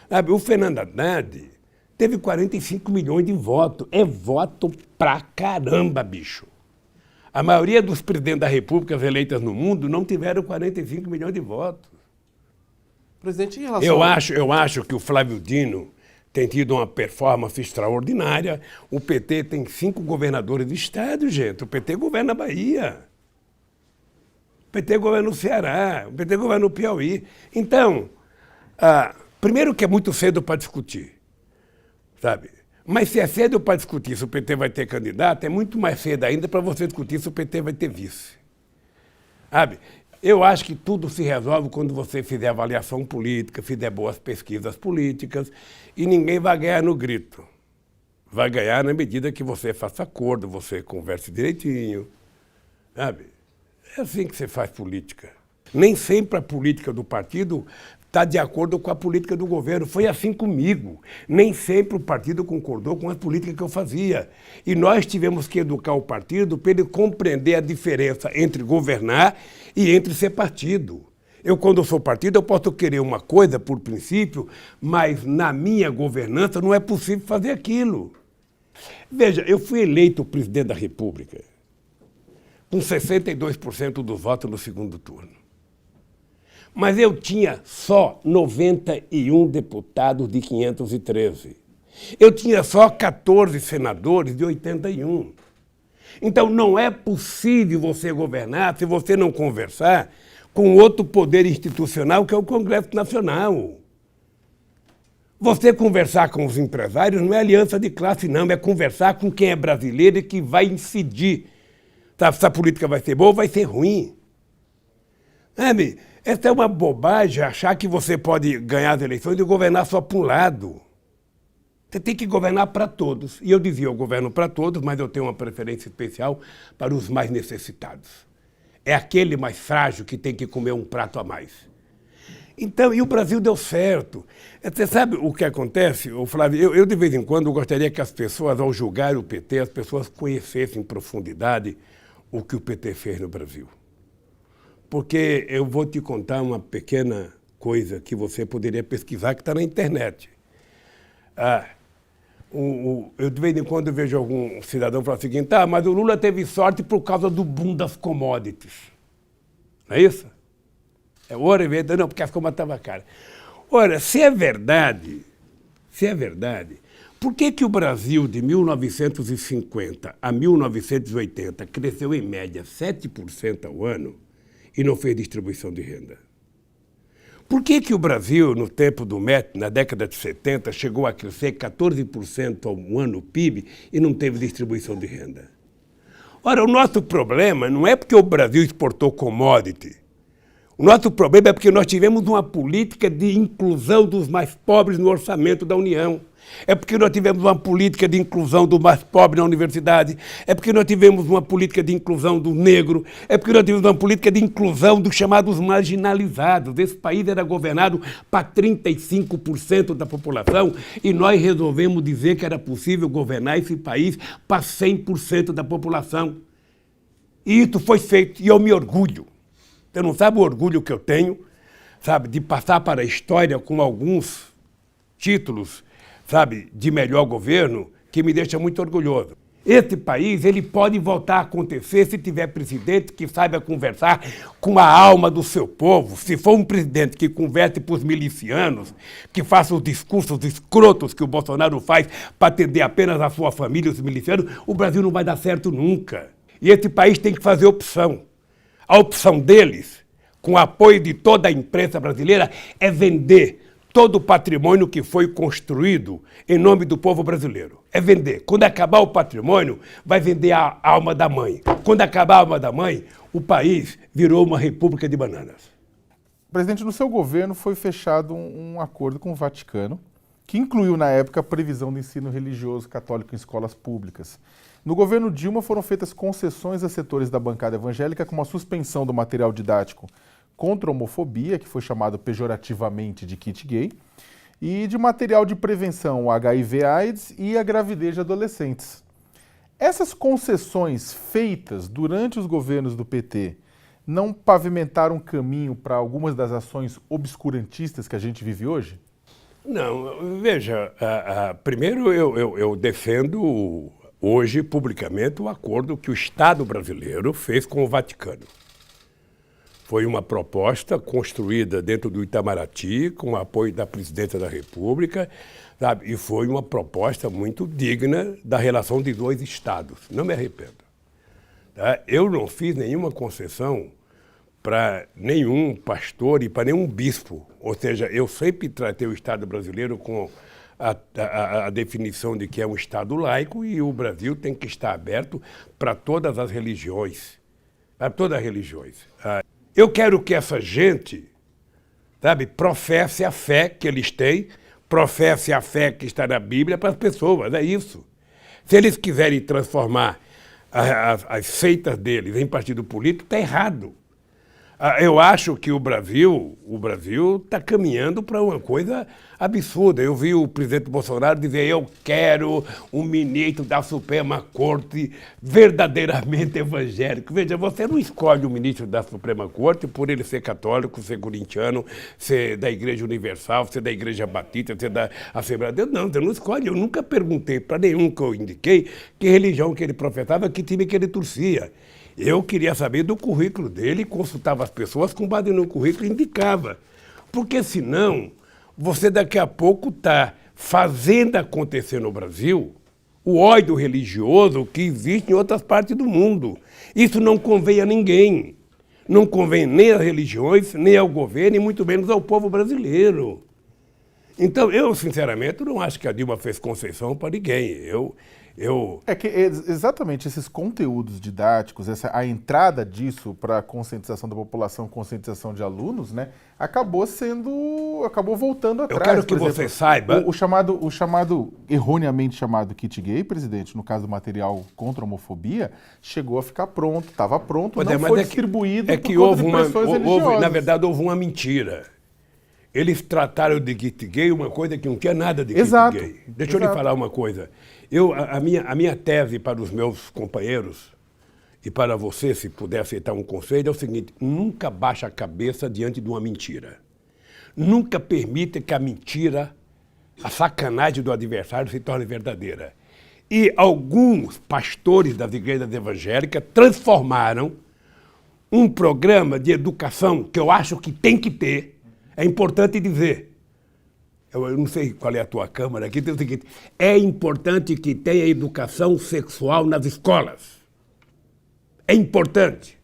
Speaker 1: Sabe, o Fernando Haddad teve 45 milhões de votos. É voto pra caramba, bicho. A maioria dos presidentes da República eleitas no mundo não tiveram 45 milhões de votos.
Speaker 3: Presidente, em relação...
Speaker 1: Eu acho que o Flávio Dino tem tido uma performance extraordinária. O PT tem 5 governadores de estado, gente. O PT governa a Bahia. O PT governa o Ceará. O PT governa o Piauí. Então, primeiro que é muito cedo para discutir, sabe? Mas se é cedo para discutir se o PT vai ter candidato, é muito mais cedo ainda para você discutir se o PT vai ter vice. Sabe? Eu acho que tudo se resolve quando você fizer avaliação política, fizer boas pesquisas políticas, e ninguém vai ganhar no grito. Vai ganhar na medida que você faça acordo, você converse direitinho, sabe? É assim que você faz política. Nem sempre a política do partido está de acordo com a política do governo. Foi assim comigo. Nem sempre o partido concordou com a política que eu fazia. E nós tivemos que educar o partido para ele compreender a diferença entre governar e entre ser partido. Eu, quando sou partido, eu posso querer uma coisa por princípio, mas na minha governança não é possível fazer aquilo. Veja, eu fui eleito presidente da República com 62% dos votos no segundo turno. Mas eu tinha só 91 deputados de 513. Eu tinha só 14 senadores de 81. Então não é possível você governar se você não conversar com outro poder institucional que é o Congresso Nacional. Você conversar com os empresários não é aliança de classe, não. É conversar com quem é brasileiro e que vai incidir. Sabe, se a política vai ser boa ou vai ser ruim. Sabe? Essa é uma bobagem achar que você pode ganhar as eleições e governar só para um lado. Você tem que governar para todos. E eu dizia, eu governo para todos, mas eu tenho uma preferência especial para os mais necessitados. É aquele mais frágil que tem que comer um prato a mais. Então, e o Brasil deu certo. Você sabe o que acontece, Flávio? Eu, de vez em quando, gostaria que as pessoas, ao julgar o PT, as pessoas conhecessem em profundidade o que o PT fez no Brasil. Porque eu vou te contar uma pequena coisa que você poderia pesquisar, que está na internet. Eu, de vez em quando, vejo algum cidadão falar o seguinte, mas o Lula teve sorte por causa do boom das commodities. Não é isso? É ouro e venda, não, porque as commodities estavam caras. Ora, se é verdade, por que o Brasil, de 1950 a 1980, cresceu em média 7% ao ano e não fez distribuição de renda? Por que o Brasil, no tempo do MET, na década de 70, chegou a crescer 14% ao ano o PIB e não teve distribuição de renda? Ora, o nosso problema não é porque o Brasil exportou commodity. O nosso problema é porque nós tivemos uma política de inclusão dos mais pobres no orçamento da União. É porque nós tivemos uma política de inclusão do mais pobre na universidade. É porque nós tivemos uma política de inclusão do negro. É porque nós tivemos uma política de inclusão dos chamados marginalizados. Esse país era governado para 35% da população e nós resolvemos dizer que era possível governar esse país para 100% da população. E isso foi feito e eu me orgulho. Você não sabe o orgulho que eu tenho, sabe, de passar para a história com alguns títulos, sabe, de melhor governo, que me deixa muito orgulhoso. Esse país, ele pode voltar a acontecer se tiver presidente que saiba conversar com a alma do seu povo. Se for um presidente que converse para os milicianos, que faça os discursos escrotos que o Bolsonaro faz para atender apenas a sua família, os milicianos, o Brasil não vai dar certo nunca. E esse país tem que fazer opção. A opção deles, com o apoio de toda a imprensa brasileira, é vender todo o patrimônio que foi construído em nome do povo brasileiro. É vender. Quando acabar o patrimônio, vai vender a alma da mãe. Quando acabar a alma da mãe, o país virou uma república de bananas.
Speaker 2: Presidente, no seu governo foi fechado um acordo com o Vaticano, que incluiu, na época, a previsão do ensino religioso católico em escolas públicas. No governo Dilma foram feitas concessões a setores da bancada evangélica, como a suspensão do material didático contra a homofobia, que foi chamado pejorativamente de kit gay, e de material de prevenção ao HIV/AIDS e à gravidez de adolescentes. Essas concessões feitas durante os governos do PT não pavimentaram caminho para algumas das ações obscurantistas que a gente vive hoje?
Speaker 1: Não, veja, primeiro eu defendo hoje publicamente o acordo que o Estado brasileiro fez com o Vaticano. Foi uma proposta construída dentro do Itamaraty, com o apoio da Presidência da República, sabe? E foi uma proposta muito digna da relação de dois Estados. Não me arrependo. Tá? Eu não fiz nenhuma concessão para nenhum pastor e para nenhum bispo. Ou seja, eu sempre tratei o Estado brasileiro com a definição de que é um Estado laico e o Brasil tem que estar aberto para todas as religiões. Para todas as religiões. Eu quero que essa gente, sabe, professe a fé que eles têm, professe a fé que está na Bíblia para as pessoas, é isso. Se eles quiserem transformar as seitas deles em partido político, está errado. Eu acho que o Brasil está caminhando para uma coisa absurda. Eu vi o presidente Bolsonaro dizer: eu quero um ministro da Suprema Corte verdadeiramente evangélico. Veja, você não escolhe o ministro da Suprema Corte por ele ser católico, ser corintiano, ser da Igreja Universal, ser da Igreja Batista, ser da Assembleia de Deus. Não, você não escolhe. Eu nunca perguntei para nenhum que eu indiquei que religião que ele professava, que time que ele torcia. Eu queria saber do currículo dele, consultava as pessoas com base no currículo e indicava. Porque senão, você daqui a pouco está fazendo acontecer no Brasil o ódio religioso que existe em outras partes do mundo. Isso não convém a ninguém. Não convém nem às religiões, nem ao governo, e muito menos ao povo brasileiro. Então, eu, sinceramente, não acho que a Dilma fez concessão para ninguém.
Speaker 2: É que exatamente esses conteúdos didáticos, a entrada disso para a conscientização da população, conscientização de alunos, né, acabou voltando atrás.
Speaker 1: Eu quero que você saiba...
Speaker 2: O chamado, erroneamente chamado kit gay, presidente, no caso do material contra a homofobia, chegou a ficar pronto, estava pronto, não foi distribuído por conta de pressões religiosas.
Speaker 1: Na verdade, houve uma mentira. Eles trataram de kit gay uma coisa que não tinha nada de kit gay. Deixa eu lhe falar uma coisa. A minha tese para os meus companheiros e para você, se puder aceitar um conselho, é o seguinte: nunca baixe a cabeça diante de uma mentira. Nunca permita que a mentira, a sacanagem do adversário se torne verdadeira. E alguns pastores das igrejas evangélicas transformaram um programa de educação que eu acho que tem que ter. É importante dizer, eu não sei qual é a tua câmara aqui, tem o seguinte: é importante que tenha educação sexual nas escolas. É importante.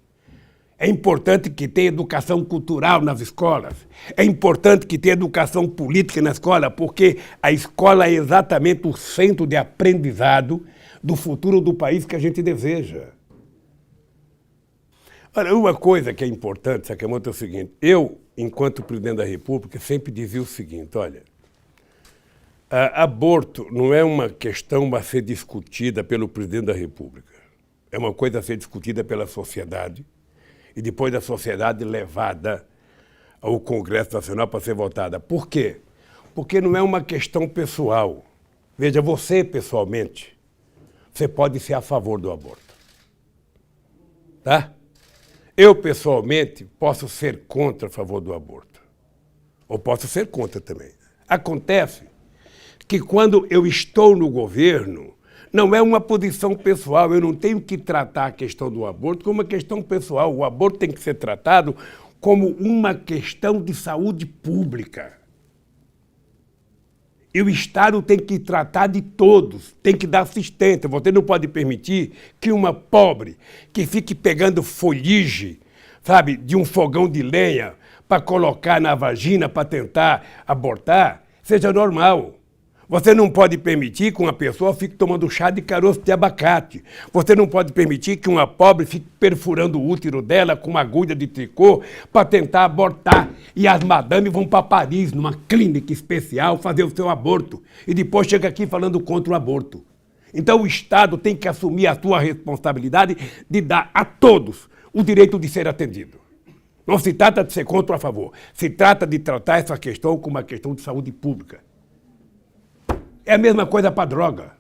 Speaker 1: É importante que tenha educação cultural nas escolas. É importante que tenha educação política na escola, porque a escola é exatamente o centro de aprendizado do futuro do país que a gente deseja. Olha, uma coisa que é importante, Sakamoto, é o seguinte: eu, enquanto presidente da República, sempre dizia o seguinte: olha, Aborto não é uma questão a ser discutida pelo presidente da República. É uma coisa a ser discutida pela sociedade e depois da sociedade levada ao Congresso Nacional para ser votada. Por quê? Porque não é uma questão pessoal. Veja, você pessoalmente, você pode ser a favor do aborto. Tá? Eu pessoalmente posso ser contra a favor do aborto. Ou posso ser contra também. Acontece que quando eu estou no governo, não é uma posição pessoal, eu não tenho que tratar a questão do aborto como uma questão pessoal. O aborto tem que ser tratado como uma questão de saúde pública. E o Estado tem que tratar de todos, tem que dar assistência. Você não pode permitir que uma pobre que fique pegando folhagem, sabe, de um fogão de lenha para colocar na vagina para tentar abortar, seja normal. Você não pode permitir que uma pessoa fique tomando chá de caroço de abacate. Você não pode permitir que uma pobre fique perfurando o útero dela com uma agulha de tricô para tentar abortar. E as madames vão para Paris, numa clínica especial, fazer o seu aborto. E depois chega aqui falando contra o aborto. Então o Estado tem que assumir a sua responsabilidade de dar a todos o direito de ser atendido. Não se trata de ser contra ou a favor. Se trata de tratar essa questão como uma questão de saúde pública. É a mesma coisa para a droga.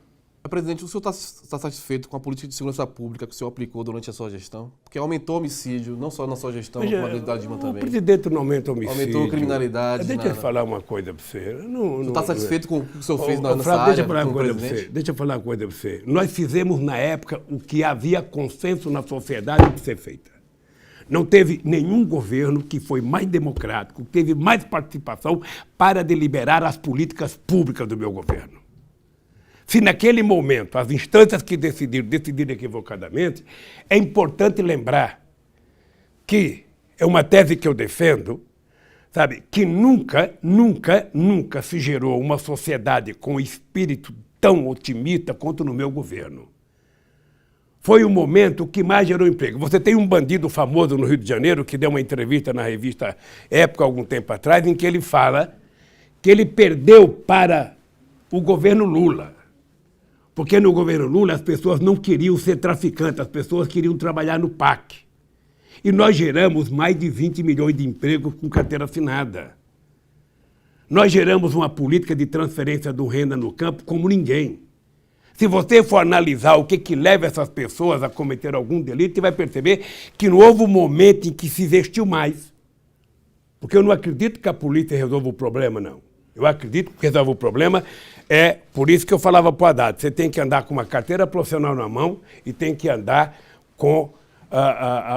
Speaker 3: Presidente, o senhor está satisfeito com a política de segurança pública que o senhor aplicou durante a sua gestão? Porque aumentou o homicídio, não só na sua gestão, como na da Dilma também.
Speaker 1: O presidente não aumenta o homicídio.
Speaker 3: Aumentou a criminalidade.
Speaker 1: Deixa eu falar uma coisa para você.
Speaker 3: O senhor está satisfeito com o que o senhor fez nessa
Speaker 1: Flávio,
Speaker 3: área?
Speaker 1: Deixa eu falar uma coisa para você. Nós fizemos na época o que havia consenso na sociedade de ser feita. Não teve nenhum governo que foi mais democrático, que teve mais participação para deliberar as políticas públicas do meu governo. Se naquele momento as instâncias que decidiram equivocadamente, é importante lembrar que é uma tese que eu defendo, sabe, que nunca se gerou uma sociedade com espírito tão otimista quanto no meu governo. Foi o momento que mais gerou emprego. Você tem um bandido famoso no Rio de Janeiro que deu uma entrevista na revista Época, algum tempo atrás, em que ele fala que ele perdeu para o governo Lula. Porque no governo Lula as pessoas não queriam ser traficantes, as pessoas queriam trabalhar no PAC. E nós geramos mais de 20 milhões de empregos com carteira assinada. Nós geramos uma política de transferência do renda no campo como ninguém. Se você for analisar o que leva essas pessoas a cometer algum delito, você vai perceber que não houve um momento em que se investiu mais. Porque eu não acredito que a polícia resolva o problema, não. Eu acredito que resolve o problema, por isso que eu falava para o Haddad, você tem que andar com uma carteira profissional na mão e tem que andar com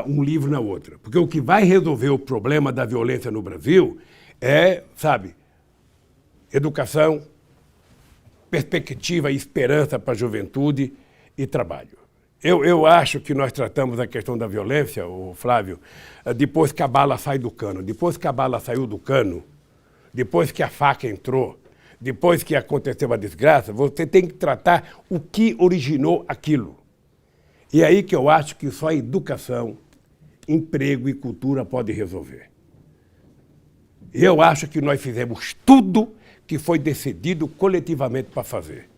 Speaker 1: um livro na outra. Porque o que vai resolver o problema da violência no Brasil é, sabe, educação, perspectiva e esperança para a juventude e trabalho. Eu acho que nós tratamos a questão da violência, Flávio, depois que a bala sai do cano. Depois que a bala saiu do cano, depois que a faca entrou, depois que aconteceu a desgraça, você tem que tratar o que originou aquilo. E é aí que eu acho que só educação, emprego e cultura podem resolver. Eu acho que nós fizemos tudo que foi decidido coletivamente para fazer.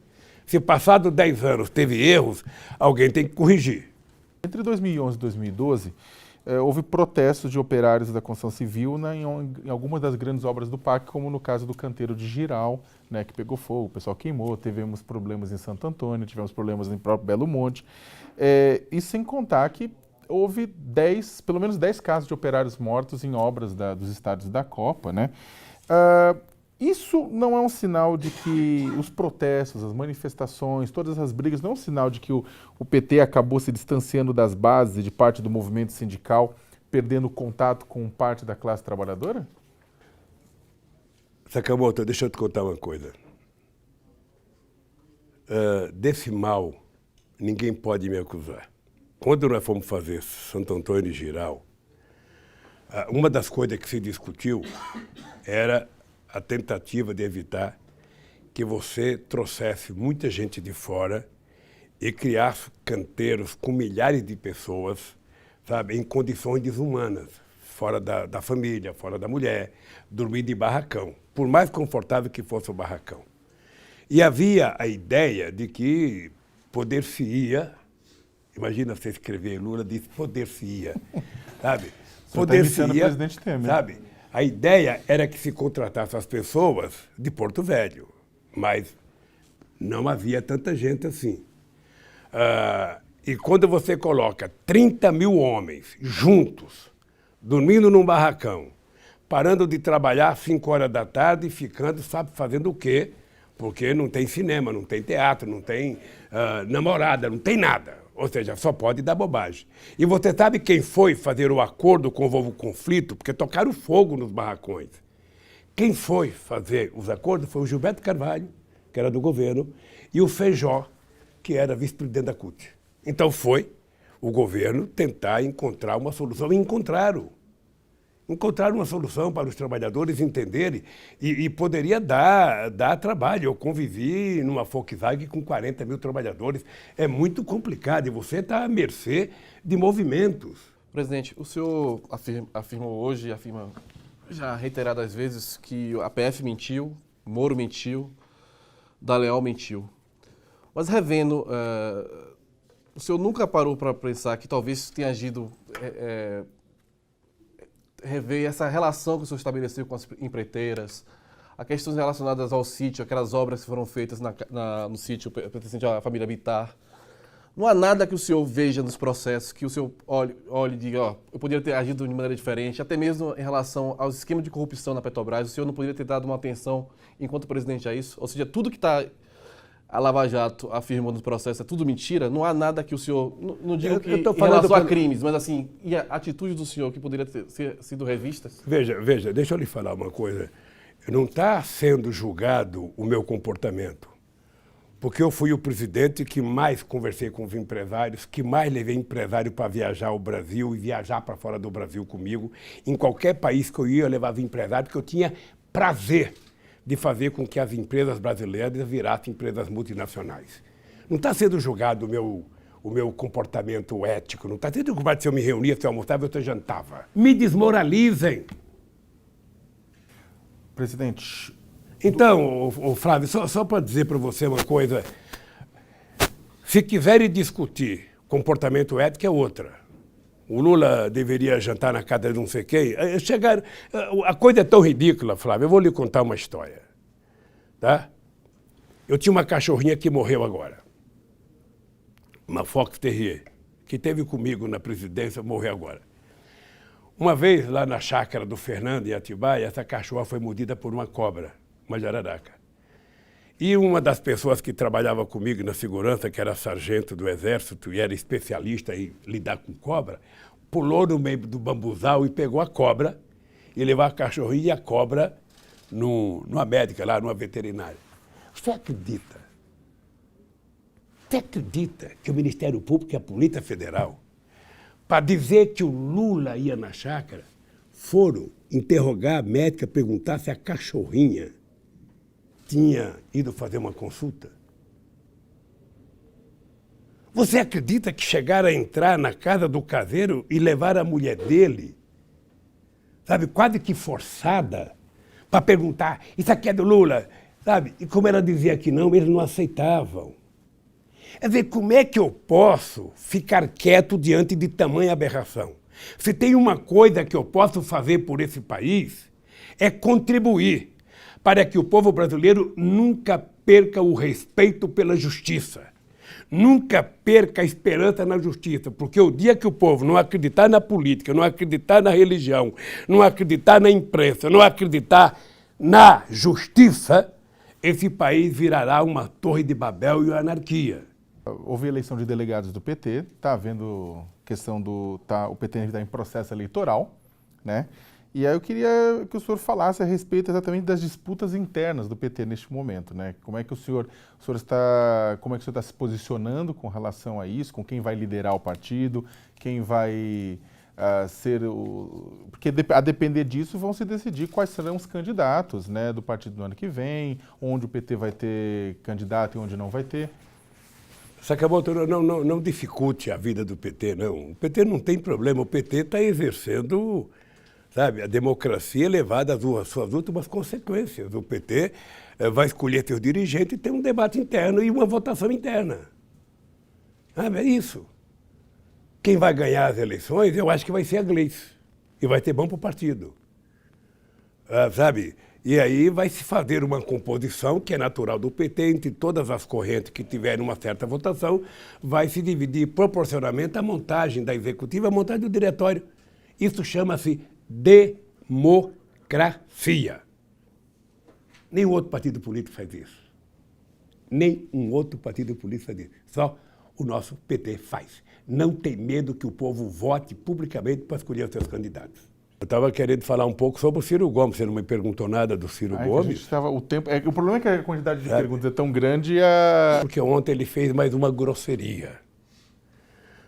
Speaker 1: Se passado 10 anos teve erros, alguém tem que corrigir.
Speaker 2: Entre 2011 e 2012, houve protestos de operários da construção civil em algumas das grandes obras do PAC, como no caso do canteiro de Giral, né, que pegou fogo, o pessoal queimou, tivemos problemas em Santo Antônio, tivemos problemas em próprio Belo Monte. E sem contar que houve pelo menos 10 casos de operários mortos em obras dos estádios da Copa, né? Isso não é um sinal de que os protestos, as manifestações, todas as brigas, não é um sinal de que o PT acabou se distanciando das bases e de parte do movimento sindical, perdendo contato com parte da classe trabalhadora?
Speaker 1: Sakamoto, deixa eu te contar uma coisa. Desse mal, ninguém pode me acusar. Quando nós fomos fazer Santo Antônio e Giral, uma das coisas que se discutiu era a tentativa de evitar que você trouxesse muita gente de fora e criasse canteiros com milhares de pessoas, sabe, em condições desumanas, fora da família, fora da mulher, dormindo em barracão, por mais confortável que fosse o barracão. E havia a ideia de que poder-se-ia, imagina você escrever, Lula disse poder-se-ia, sabe?
Speaker 2: Poder-se-ia, o presidente Temer.
Speaker 1: Sabe? A ideia era que se contratasse as pessoas de Porto Velho, mas não havia tanta gente assim. E quando você coloca 30 mil homens juntos, dormindo num barracão, parando de trabalhar às 5 horas da tarde e ficando, sabe, fazendo o quê? Porque não tem cinema, não tem teatro, não tem namorada, não tem nada. Ou seja, só pode dar bobagem. E você sabe quem foi fazer o acordo com o conflito? Porque tocaram fogo nos barracões. Quem foi fazer os acordos foi o Gilberto Carvalho, que era do governo, e o Feijó, que era vice-presidente da CUT. Então foi o governo tentar encontrar uma solução. E encontraram. Encontraram uma solução para os trabalhadores entenderem e poderia dar trabalho. Eu convivi numa Volkswagen com 40 mil trabalhadores. É muito complicado e você está à mercê de movimentos.
Speaker 3: Presidente, o senhor afirmou hoje, afirma já reiteradas vezes, que a PF mentiu, Moro mentiu, Dallagnol mentiu. Mas revendo, o senhor nunca parou para pensar que talvez tenha agido... rever essa relação que o senhor estabeleceu com as empreiteiras, as questões relacionadas ao sítio, aquelas obras que foram feitas no sítio pertencente à família Bittar. Não há nada que o senhor veja nos processos, que o senhor olhe e diga, eu poderia ter agido de maneira diferente, até mesmo em relação aos esquemas de corrupção na Petrobras, o senhor não poderia ter dado uma atenção enquanto presidente a isso? Ou seja, tudo que está a Lava Jato afirmou no processo é tudo mentira? Não há nada que o senhor, não digo que em relação a crimes, mas assim, e a atitude do senhor que poderia ter sido revistas?
Speaker 1: Veja, deixa eu lhe falar uma coisa. Não está sendo julgado o meu comportamento, porque eu fui o presidente que mais conversei com os empresários, que mais levei empresário para viajar ao Brasil e viajar para fora do Brasil comigo. Em qualquer país que eu ia, eu levava empresário, porque eu tinha prazer de fazer com que as empresas brasileiras virassem empresas multinacionais. Não está sendo julgado o meu comportamento ético, não está sendo julgado se eu me reunia, se eu almoçava ou se eu jantava. Me desmoralizem.
Speaker 2: Presidente...
Speaker 1: Então, Flávio, só para dizer para você uma coisa, se quiserem discutir comportamento ético é outra. O Lula deveria jantar na casa de não sei quem. A coisa é tão ridícula, Flávio. Eu vou lhe contar uma história. Tá? Eu tinha uma cachorrinha que morreu agora. Uma Fox Terrier, que esteve comigo na presidência, morreu agora. Uma vez, lá na chácara do Fernando, em Atibaia, essa cachorra foi mordida por uma cobra, uma jararaca. E uma das pessoas que trabalhava comigo na segurança, que era sargento do Exército e era especialista em lidar com cobra, pulou no meio do bambuzal e pegou a cobra e levou a cachorrinha e a cobra numa médica lá, numa veterinária. Você acredita? Você acredita que o Ministério Público e a Polícia Federal, para dizer que o Lula ia na chácara, foram interrogar a médica, perguntar se a cachorrinha tinha ido fazer uma consulta? Você acredita que chegaram a entrar na casa do caseiro e levar a mulher dele, sabe, quase que forçada, para perguntar, isso aqui é do Lula, sabe? E como ela dizia que não, eles não aceitavam. Quer dizer, como é que eu posso ficar quieto diante de tamanha aberração? Se tem uma coisa que eu posso fazer por esse país, é contribuir para que o povo brasileiro nunca perca o respeito pela justiça. Nunca perca a esperança na justiça, porque o dia que o povo não acreditar na política, não acreditar na religião, não acreditar na imprensa, não acreditar na justiça, esse país virará uma torre de Babel e uma anarquia.
Speaker 2: Houve eleição de delegados do PT, está havendo questão o PT está em processo eleitoral, né? E aí eu queria que o senhor falasse a respeito exatamente das disputas internas do PT neste momento, né? Como é que o senhor está se posicionando com relação a isso, com quem vai liderar o partido, quem vai ser o... Porque a depender disso vão se decidir quais serão os candidatos, né, do partido no ano que vem, onde o PT vai ter candidato e onde não vai ter.
Speaker 1: Sakamoto, não dificulte a vida do PT, não. O PT não tem problema, o PT está exercendo, sabe? A democracia é levada às suas últimas consequências. O PT vai escolher seus dirigentes e tem um debate interno e uma votação interna. Sabe? É isso. Quem vai ganhar as eleições, eu acho que vai ser a Gleice. E vai ter bom para o partido. Sabe? E aí vai se fazer uma composição, que é natural do PT, entre todas as correntes que tiverem uma certa votação, vai se dividir proporcionalmente a montagem da executiva, a montagem do diretório. Isso chama-se democracia. Nenhum outro partido político faz isso. Nenhum outro partido político faz isso. Só o nosso PT faz. Não tem medo que o povo vote publicamente para escolher os seus candidatos. Eu estava querendo falar um pouco sobre o Ciro Gomes. Você não me perguntou nada do Ciro Gomes.
Speaker 2: O problema é que a quantidade de perguntas é tão grande
Speaker 1: porque ontem ele fez mais uma grosseria.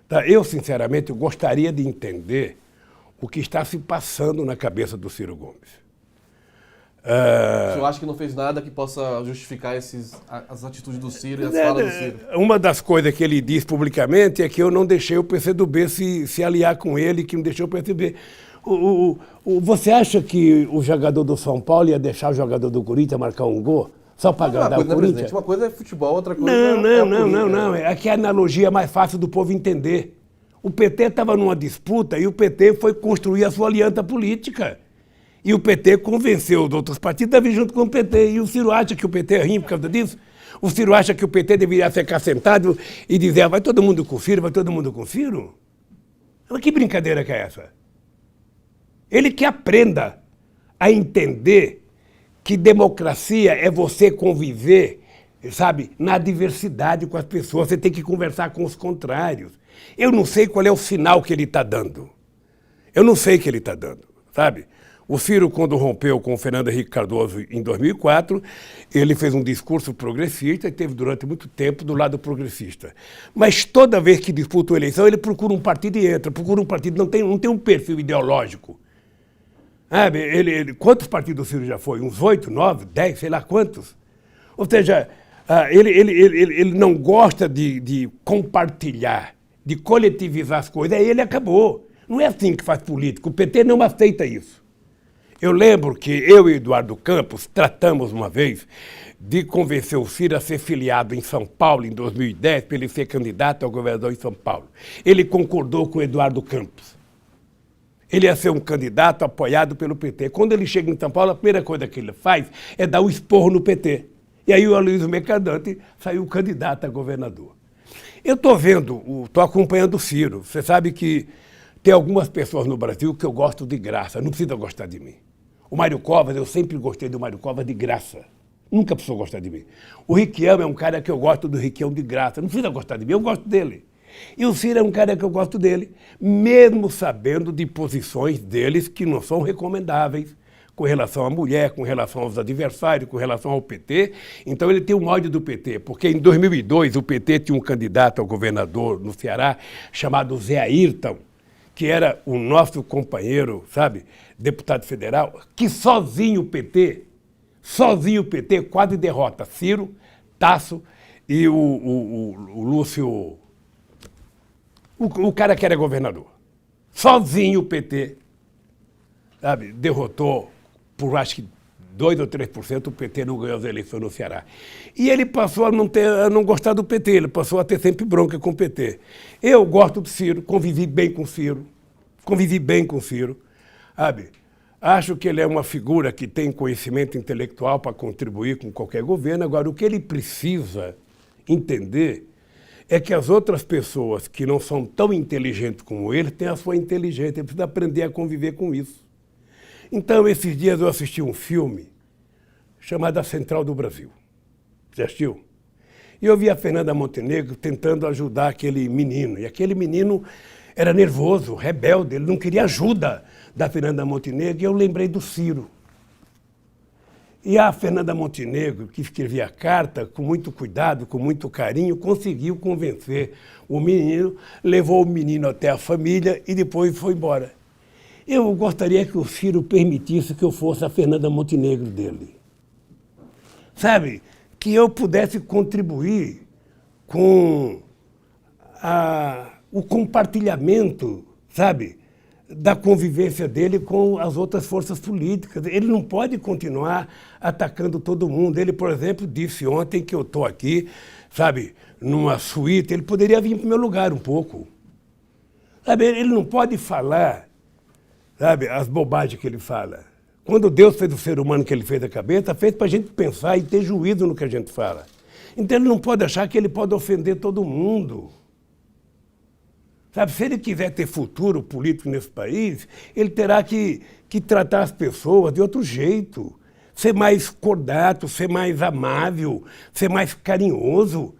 Speaker 1: Tá? Eu, sinceramente, gostaria de entender o que está se passando na cabeça do Ciro Gomes.
Speaker 3: O senhor acha que não fez nada que possa justificar as atitudes do Ciro e as falas do Ciro?
Speaker 1: Uma das coisas que ele diz publicamente é que eu não deixei o PCdoB se aliar com ele, que não deixou o PCdoB. Você acha que o jogador do São Paulo ia deixar o jogador do Corinthians marcar um gol só para agradar o Corinthians?
Speaker 3: Uma coisa é futebol, outra coisa
Speaker 1: não. É que a analogia é mais fácil do povo entender. O PT estava numa disputa e o PT foi construir a sua aliança política. E o PT convenceu os outros partidos a vir junto com o PT. E o Ciro acha que o PT é ruim por causa disso? O Ciro acha que o PT deveria ficar sentado e dizer vai todo mundo com o Ciro, vai todo mundo com o Ciro? Mas que brincadeira que é essa? Ele que aprenda a entender que democracia é você conviver, sabe, na diversidade com as pessoas. Você tem que conversar com os contrários. Eu não sei qual é o sinal que ele está dando. Eu não sei o que ele está dando, sabe? O Ciro, quando rompeu com o Fernando Henrique Cardoso em 2004, ele fez um discurso progressista e esteve durante muito tempo do lado progressista. Mas toda vez que disputa uma eleição, ele procura um partido e entra, procura um partido, não tem um perfil ideológico. Quantos partidos o Ciro já foi? Uns 8, 9, 10, sei lá quantos? Ou seja, ele não gosta de compartilhar, de coletivizar as coisas, aí ele acabou. Não é assim que faz política, o PT não aceita isso. Eu lembro que eu e Eduardo Campos tratamos uma vez de convencer o Ciro a ser filiado em São Paulo em 2010 para ele ser candidato ao governador em São Paulo. Ele concordou com o Eduardo Campos. Ele ia ser um candidato apoiado pelo PT. Quando ele chega em São Paulo, a primeira coisa que ele faz é dar um esporro no PT. E aí o Aloysio Mercadante saiu candidato a governador. Eu estou acompanhando o Ciro. Você sabe que tem algumas pessoas no Brasil que eu gosto de graça, não precisa gostar de mim. O Mário Covas, eu sempre gostei do Mário Covas de graça. Nunca precisou gostar de mim. O Requião é um cara que eu gosto do Requião de graça. Não precisa gostar de mim, eu gosto dele. E o Ciro é um cara que eu gosto dele, mesmo sabendo de posições deles que não são recomendáveis com relação à mulher, com relação aos adversários, com relação ao PT. Então ele tem um ódio do PT, porque em 2002 o PT tinha um candidato ao governador no Ceará chamado Zé Ayrton, que era o nosso companheiro, sabe, deputado federal, que sozinho o PT quase derrota Ciro, Tasso e o Lúcio, o cara que era governador. Sozinho o PT, sabe, derrotou por acho que 2 ou 3%, o PT não ganhou as eleições no Ceará. E ele passou a não gostar do PT, ele passou a ter sempre bronca com o PT. Eu gosto do Ciro, convivi bem com o Ciro, sabe? Acho que ele é uma figura que tem conhecimento intelectual para contribuir com qualquer governo. Agora, o que ele precisa entender é que as outras pessoas que não são tão inteligentes como ele têm a sua inteligência, ele precisa aprender a conviver com isso. Então, esses dias eu assisti um filme chamado A Central do Brasil. Você assistiu? E eu vi a Fernanda Montenegro tentando ajudar aquele menino. E aquele menino era nervoso, rebelde, ele não queria ajuda da Fernanda Montenegro. E eu lembrei do Ciro. E a Fernanda Montenegro, que escrevia a carta com muito cuidado, com muito carinho, conseguiu convencer o menino, levou o menino até a família e depois foi embora. Eu gostaria que o Ciro permitisse que eu fosse a Fernanda Montenegro dele. Sabe? Que eu pudesse contribuir com o compartilhamento, sabe? da convivência dele com as outras forças políticas. Ele não pode continuar atacando todo mundo. Ele, por exemplo, disse ontem que eu estou aqui, sabe, numa suíte. Ele poderia vir para o meu lugar um pouco. Sabe, ele não pode falar, sabe, as bobagens que ele fala. Quando Deus fez o ser humano que ele fez a cabeça, fez para a gente pensar e ter juízo no que a gente fala. Então ele não pode achar que ele pode ofender todo mundo. Sabe, se ele quiser ter futuro político nesse país, ele terá que tratar as pessoas de outro jeito. Ser mais cordato, ser mais amável, ser mais carinhoso.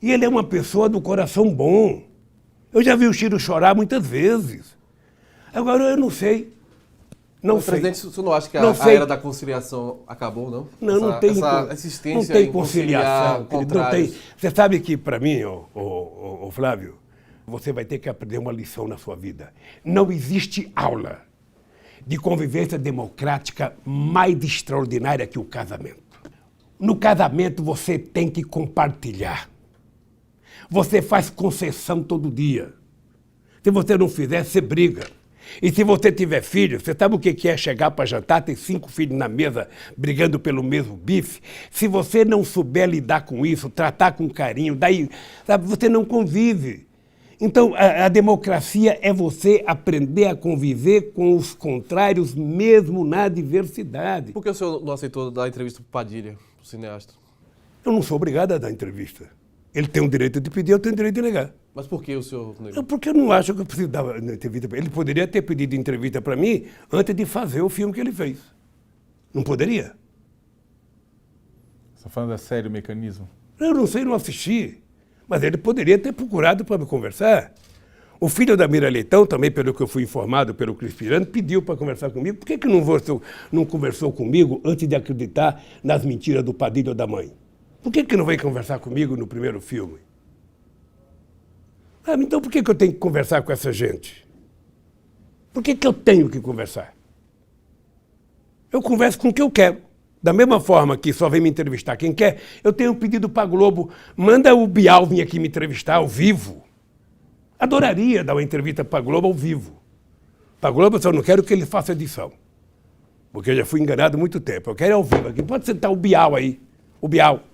Speaker 1: E ele é uma pessoa do coração bom. Eu já vi o Ciro chorar muitas vezes. Agora eu não sei. Não sei.
Speaker 3: Presidente, você não acha que a era da conciliação acabou, não?
Speaker 1: Não, não tem.
Speaker 3: Essa insistência
Speaker 1: não tem
Speaker 3: em
Speaker 1: conciliação. Não tem.
Speaker 3: contrários.
Speaker 1: Você sabe que, para mim, ô Flávio, você vai ter que aprender uma lição na sua vida. Não existe aula de convivência democrática mais extraordinária que o casamento. No casamento, você tem que compartilhar. Você faz concessão todo dia. Se você não fizer, você briga. E se você tiver filho, você sabe o que é chegar para jantar, ter 5 filhos na mesa brigando pelo mesmo bife? Se você não souber lidar com isso, tratar com carinho, daí, sabe, você não convive. Então, a democracia é você aprender a conviver com os contrários, mesmo na diversidade.
Speaker 3: Por que o senhor não aceitou dar entrevista para o Padilha, o cineasta?
Speaker 1: Eu não sou obrigado a dar entrevista. Ele tem o direito de pedir, eu tenho o direito de negar.
Speaker 3: Mas por que o senhor negou?
Speaker 1: Porque eu não acho que eu preciso dar entrevista para ele. Ele poderia ter pedido entrevista para mim antes de fazer o filme que ele fez. Não poderia?
Speaker 2: Você está falando da série O Mecanismo?
Speaker 1: Eu não sei, não assisti. Mas ele poderia ter procurado para me conversar. O filho da Mira Leitão, também pelo que eu fui informado pelo Cris Pirano, pediu para conversar comigo. Por que não conversou comigo antes de acreditar nas mentiras do Padilha ou da mãe? Por que não veio conversar comigo no primeiro filme? Então por que eu tenho que conversar com essa gente? Por que eu tenho que conversar? Eu converso com quem eu quero. Da mesma forma que só vem me entrevistar quem quer, eu tenho pedido para a Globo, manda o Bial vir aqui me entrevistar ao vivo. Adoraria dar uma entrevista para a Globo ao vivo. Para a Globo eu só não quero que ele faça edição. Porque eu já fui enganado há muito tempo. Eu quero ao vivo aqui. Pode sentar o Bial aí. O Bial,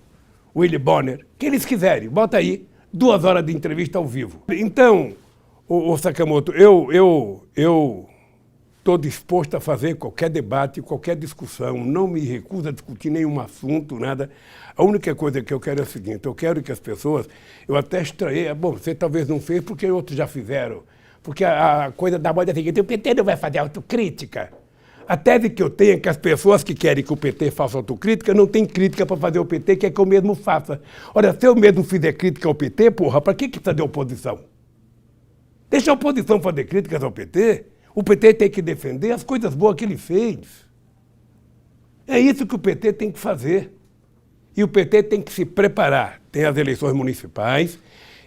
Speaker 1: o Willy Bonner, que eles quiserem. Bota aí 2 horas de entrevista ao vivo. Então, o Sakamoto, eu estou disposto a fazer qualquer debate, qualquer discussão. Não me recuso a discutir nenhum assunto, nada. A única coisa que eu quero é o seguinte, eu quero que as pessoas, eu até estranhei, bom, você talvez não fez porque outros já fizeram. Porque a coisa da moda é a seguinte, o PT não vai fazer autocrítica. A tese que eu tenho é que as pessoas que querem que o PT faça autocrítica não têm crítica para fazer o PT, que é que eu mesmo faça. Ora, se eu mesmo fizer crítica ao PT, porra, para que precisa de oposição? Deixa a oposição fazer críticas ao PT. O PT tem que defender as coisas boas que ele fez. É isso que o PT tem que fazer. E o PT tem que se preparar. Tem as eleições municipais.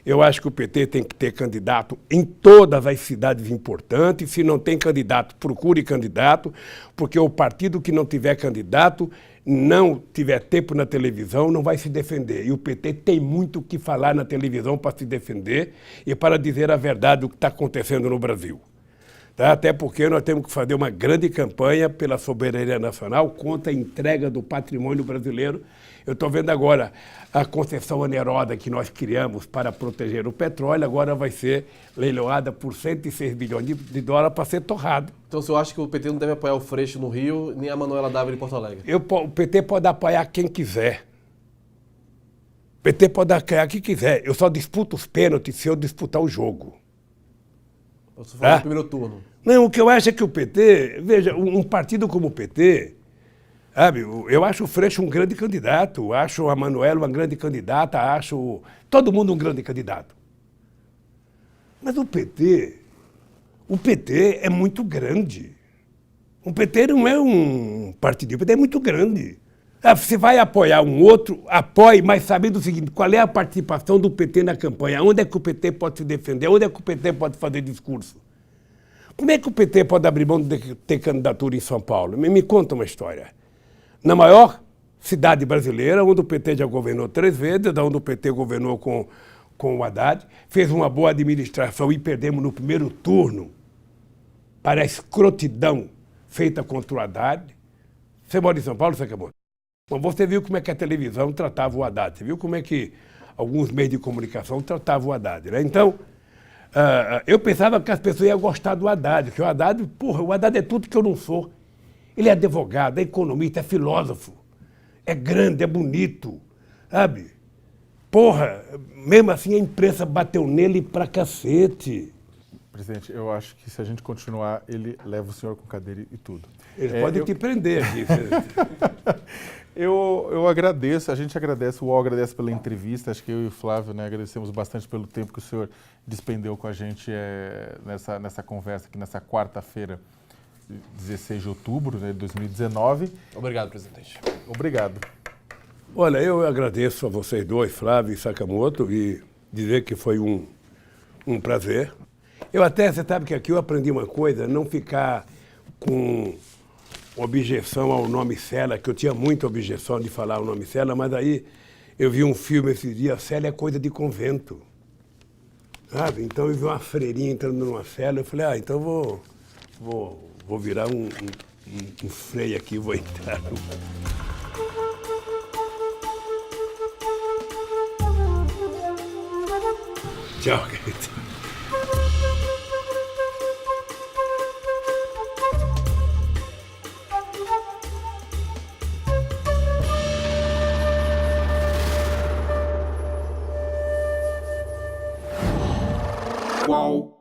Speaker 1: Eu acho que o PT tem que ter candidato em todas as cidades importantes. Se não tem candidato, procure candidato, porque o partido que não tiver candidato, não tiver tempo na televisão, não vai se defender. E o PT tem muito o que falar na televisão para se defender e para dizer a verdade do que está acontecendo no Brasil. Tá? Até porque nós temos que fazer uma grande campanha pela soberania nacional contra a entrega do patrimônio brasileiro. Eu estou vendo agora a concessão onerosa que nós criamos para proteger o petróleo, agora vai ser leiloada por 106 bilhões de dólares para ser torrado.
Speaker 3: Então o senhor acha que o PT não deve apoiar o Freixo no Rio, nem a Manuela Dávila em Porto Alegre?
Speaker 1: O PT pode apoiar quem quiser. O PT pode apoiar quem quiser. Eu só disputo os pênaltis se eu disputar o jogo.
Speaker 3: Eu só falo no primeiro turno.
Speaker 1: Não, o que eu acho é que o PT, veja, um partido como o PT, sabe, eu acho o Freixo um grande candidato, acho a Manuela uma grande candidata, acho todo mundo um grande candidato. Mas o PT é muito grande. O PT não é um partido, o PT é muito grande. Você vai apoiar um outro, apoie, mas sabendo o seguinte, qual é a participação do PT na campanha? Onde é que o PT pode se defender? Onde é que o PT pode fazer discurso? Como é que o PT pode abrir mão de ter candidatura em São Paulo? Me conta uma história. Na maior cidade brasileira, onde o PT já governou 3 vezes, onde o PT governou com o Haddad, fez uma boa administração e perdemos no primeiro turno para a escrotidão feita contra o Haddad. Você mora em São Paulo, Sakamoto? Bom, você viu como é que a televisão tratava o Haddad, você viu como é que alguns meios de comunicação tratavam o Haddad, né? Então, eu pensava que as pessoas iam gostar do Haddad, que o Haddad é tudo que eu não sou. Ele é advogado, é economista, é filósofo, é grande, é bonito, sabe? Porra, mesmo assim a imprensa bateu nele pra cacete.
Speaker 2: Presidente, eu acho que se a gente continuar, ele leva o senhor com cadeira e tudo.
Speaker 1: Eles podem te prender aqui.
Speaker 2: Eu agradeço, a gente agradece, o UOL agradece pela entrevista, acho que eu e o Flávio, né, agradecemos bastante pelo tempo que o senhor despendeu com a gente nessa conversa aqui, nessa quarta-feira, 16 de outubro, né, de 2019.
Speaker 3: Obrigado, presidente.
Speaker 2: Obrigado.
Speaker 1: Olha, eu agradeço a vocês dois, Flávio e Sakamoto, e dizer que foi um prazer. Eu até, você sabe que aqui eu aprendi uma coisa, não ficar com objeção ao nome Cela, que eu tinha muita objeção de falar o nome Cela, mas aí eu vi um filme esses dias, Cela é coisa de convento. Sabe? Então eu vi uma freirinha entrando numa cela, eu falei, então vou virar um freio aqui, vou entrar. Tchau, querido.
Speaker 4: Wow.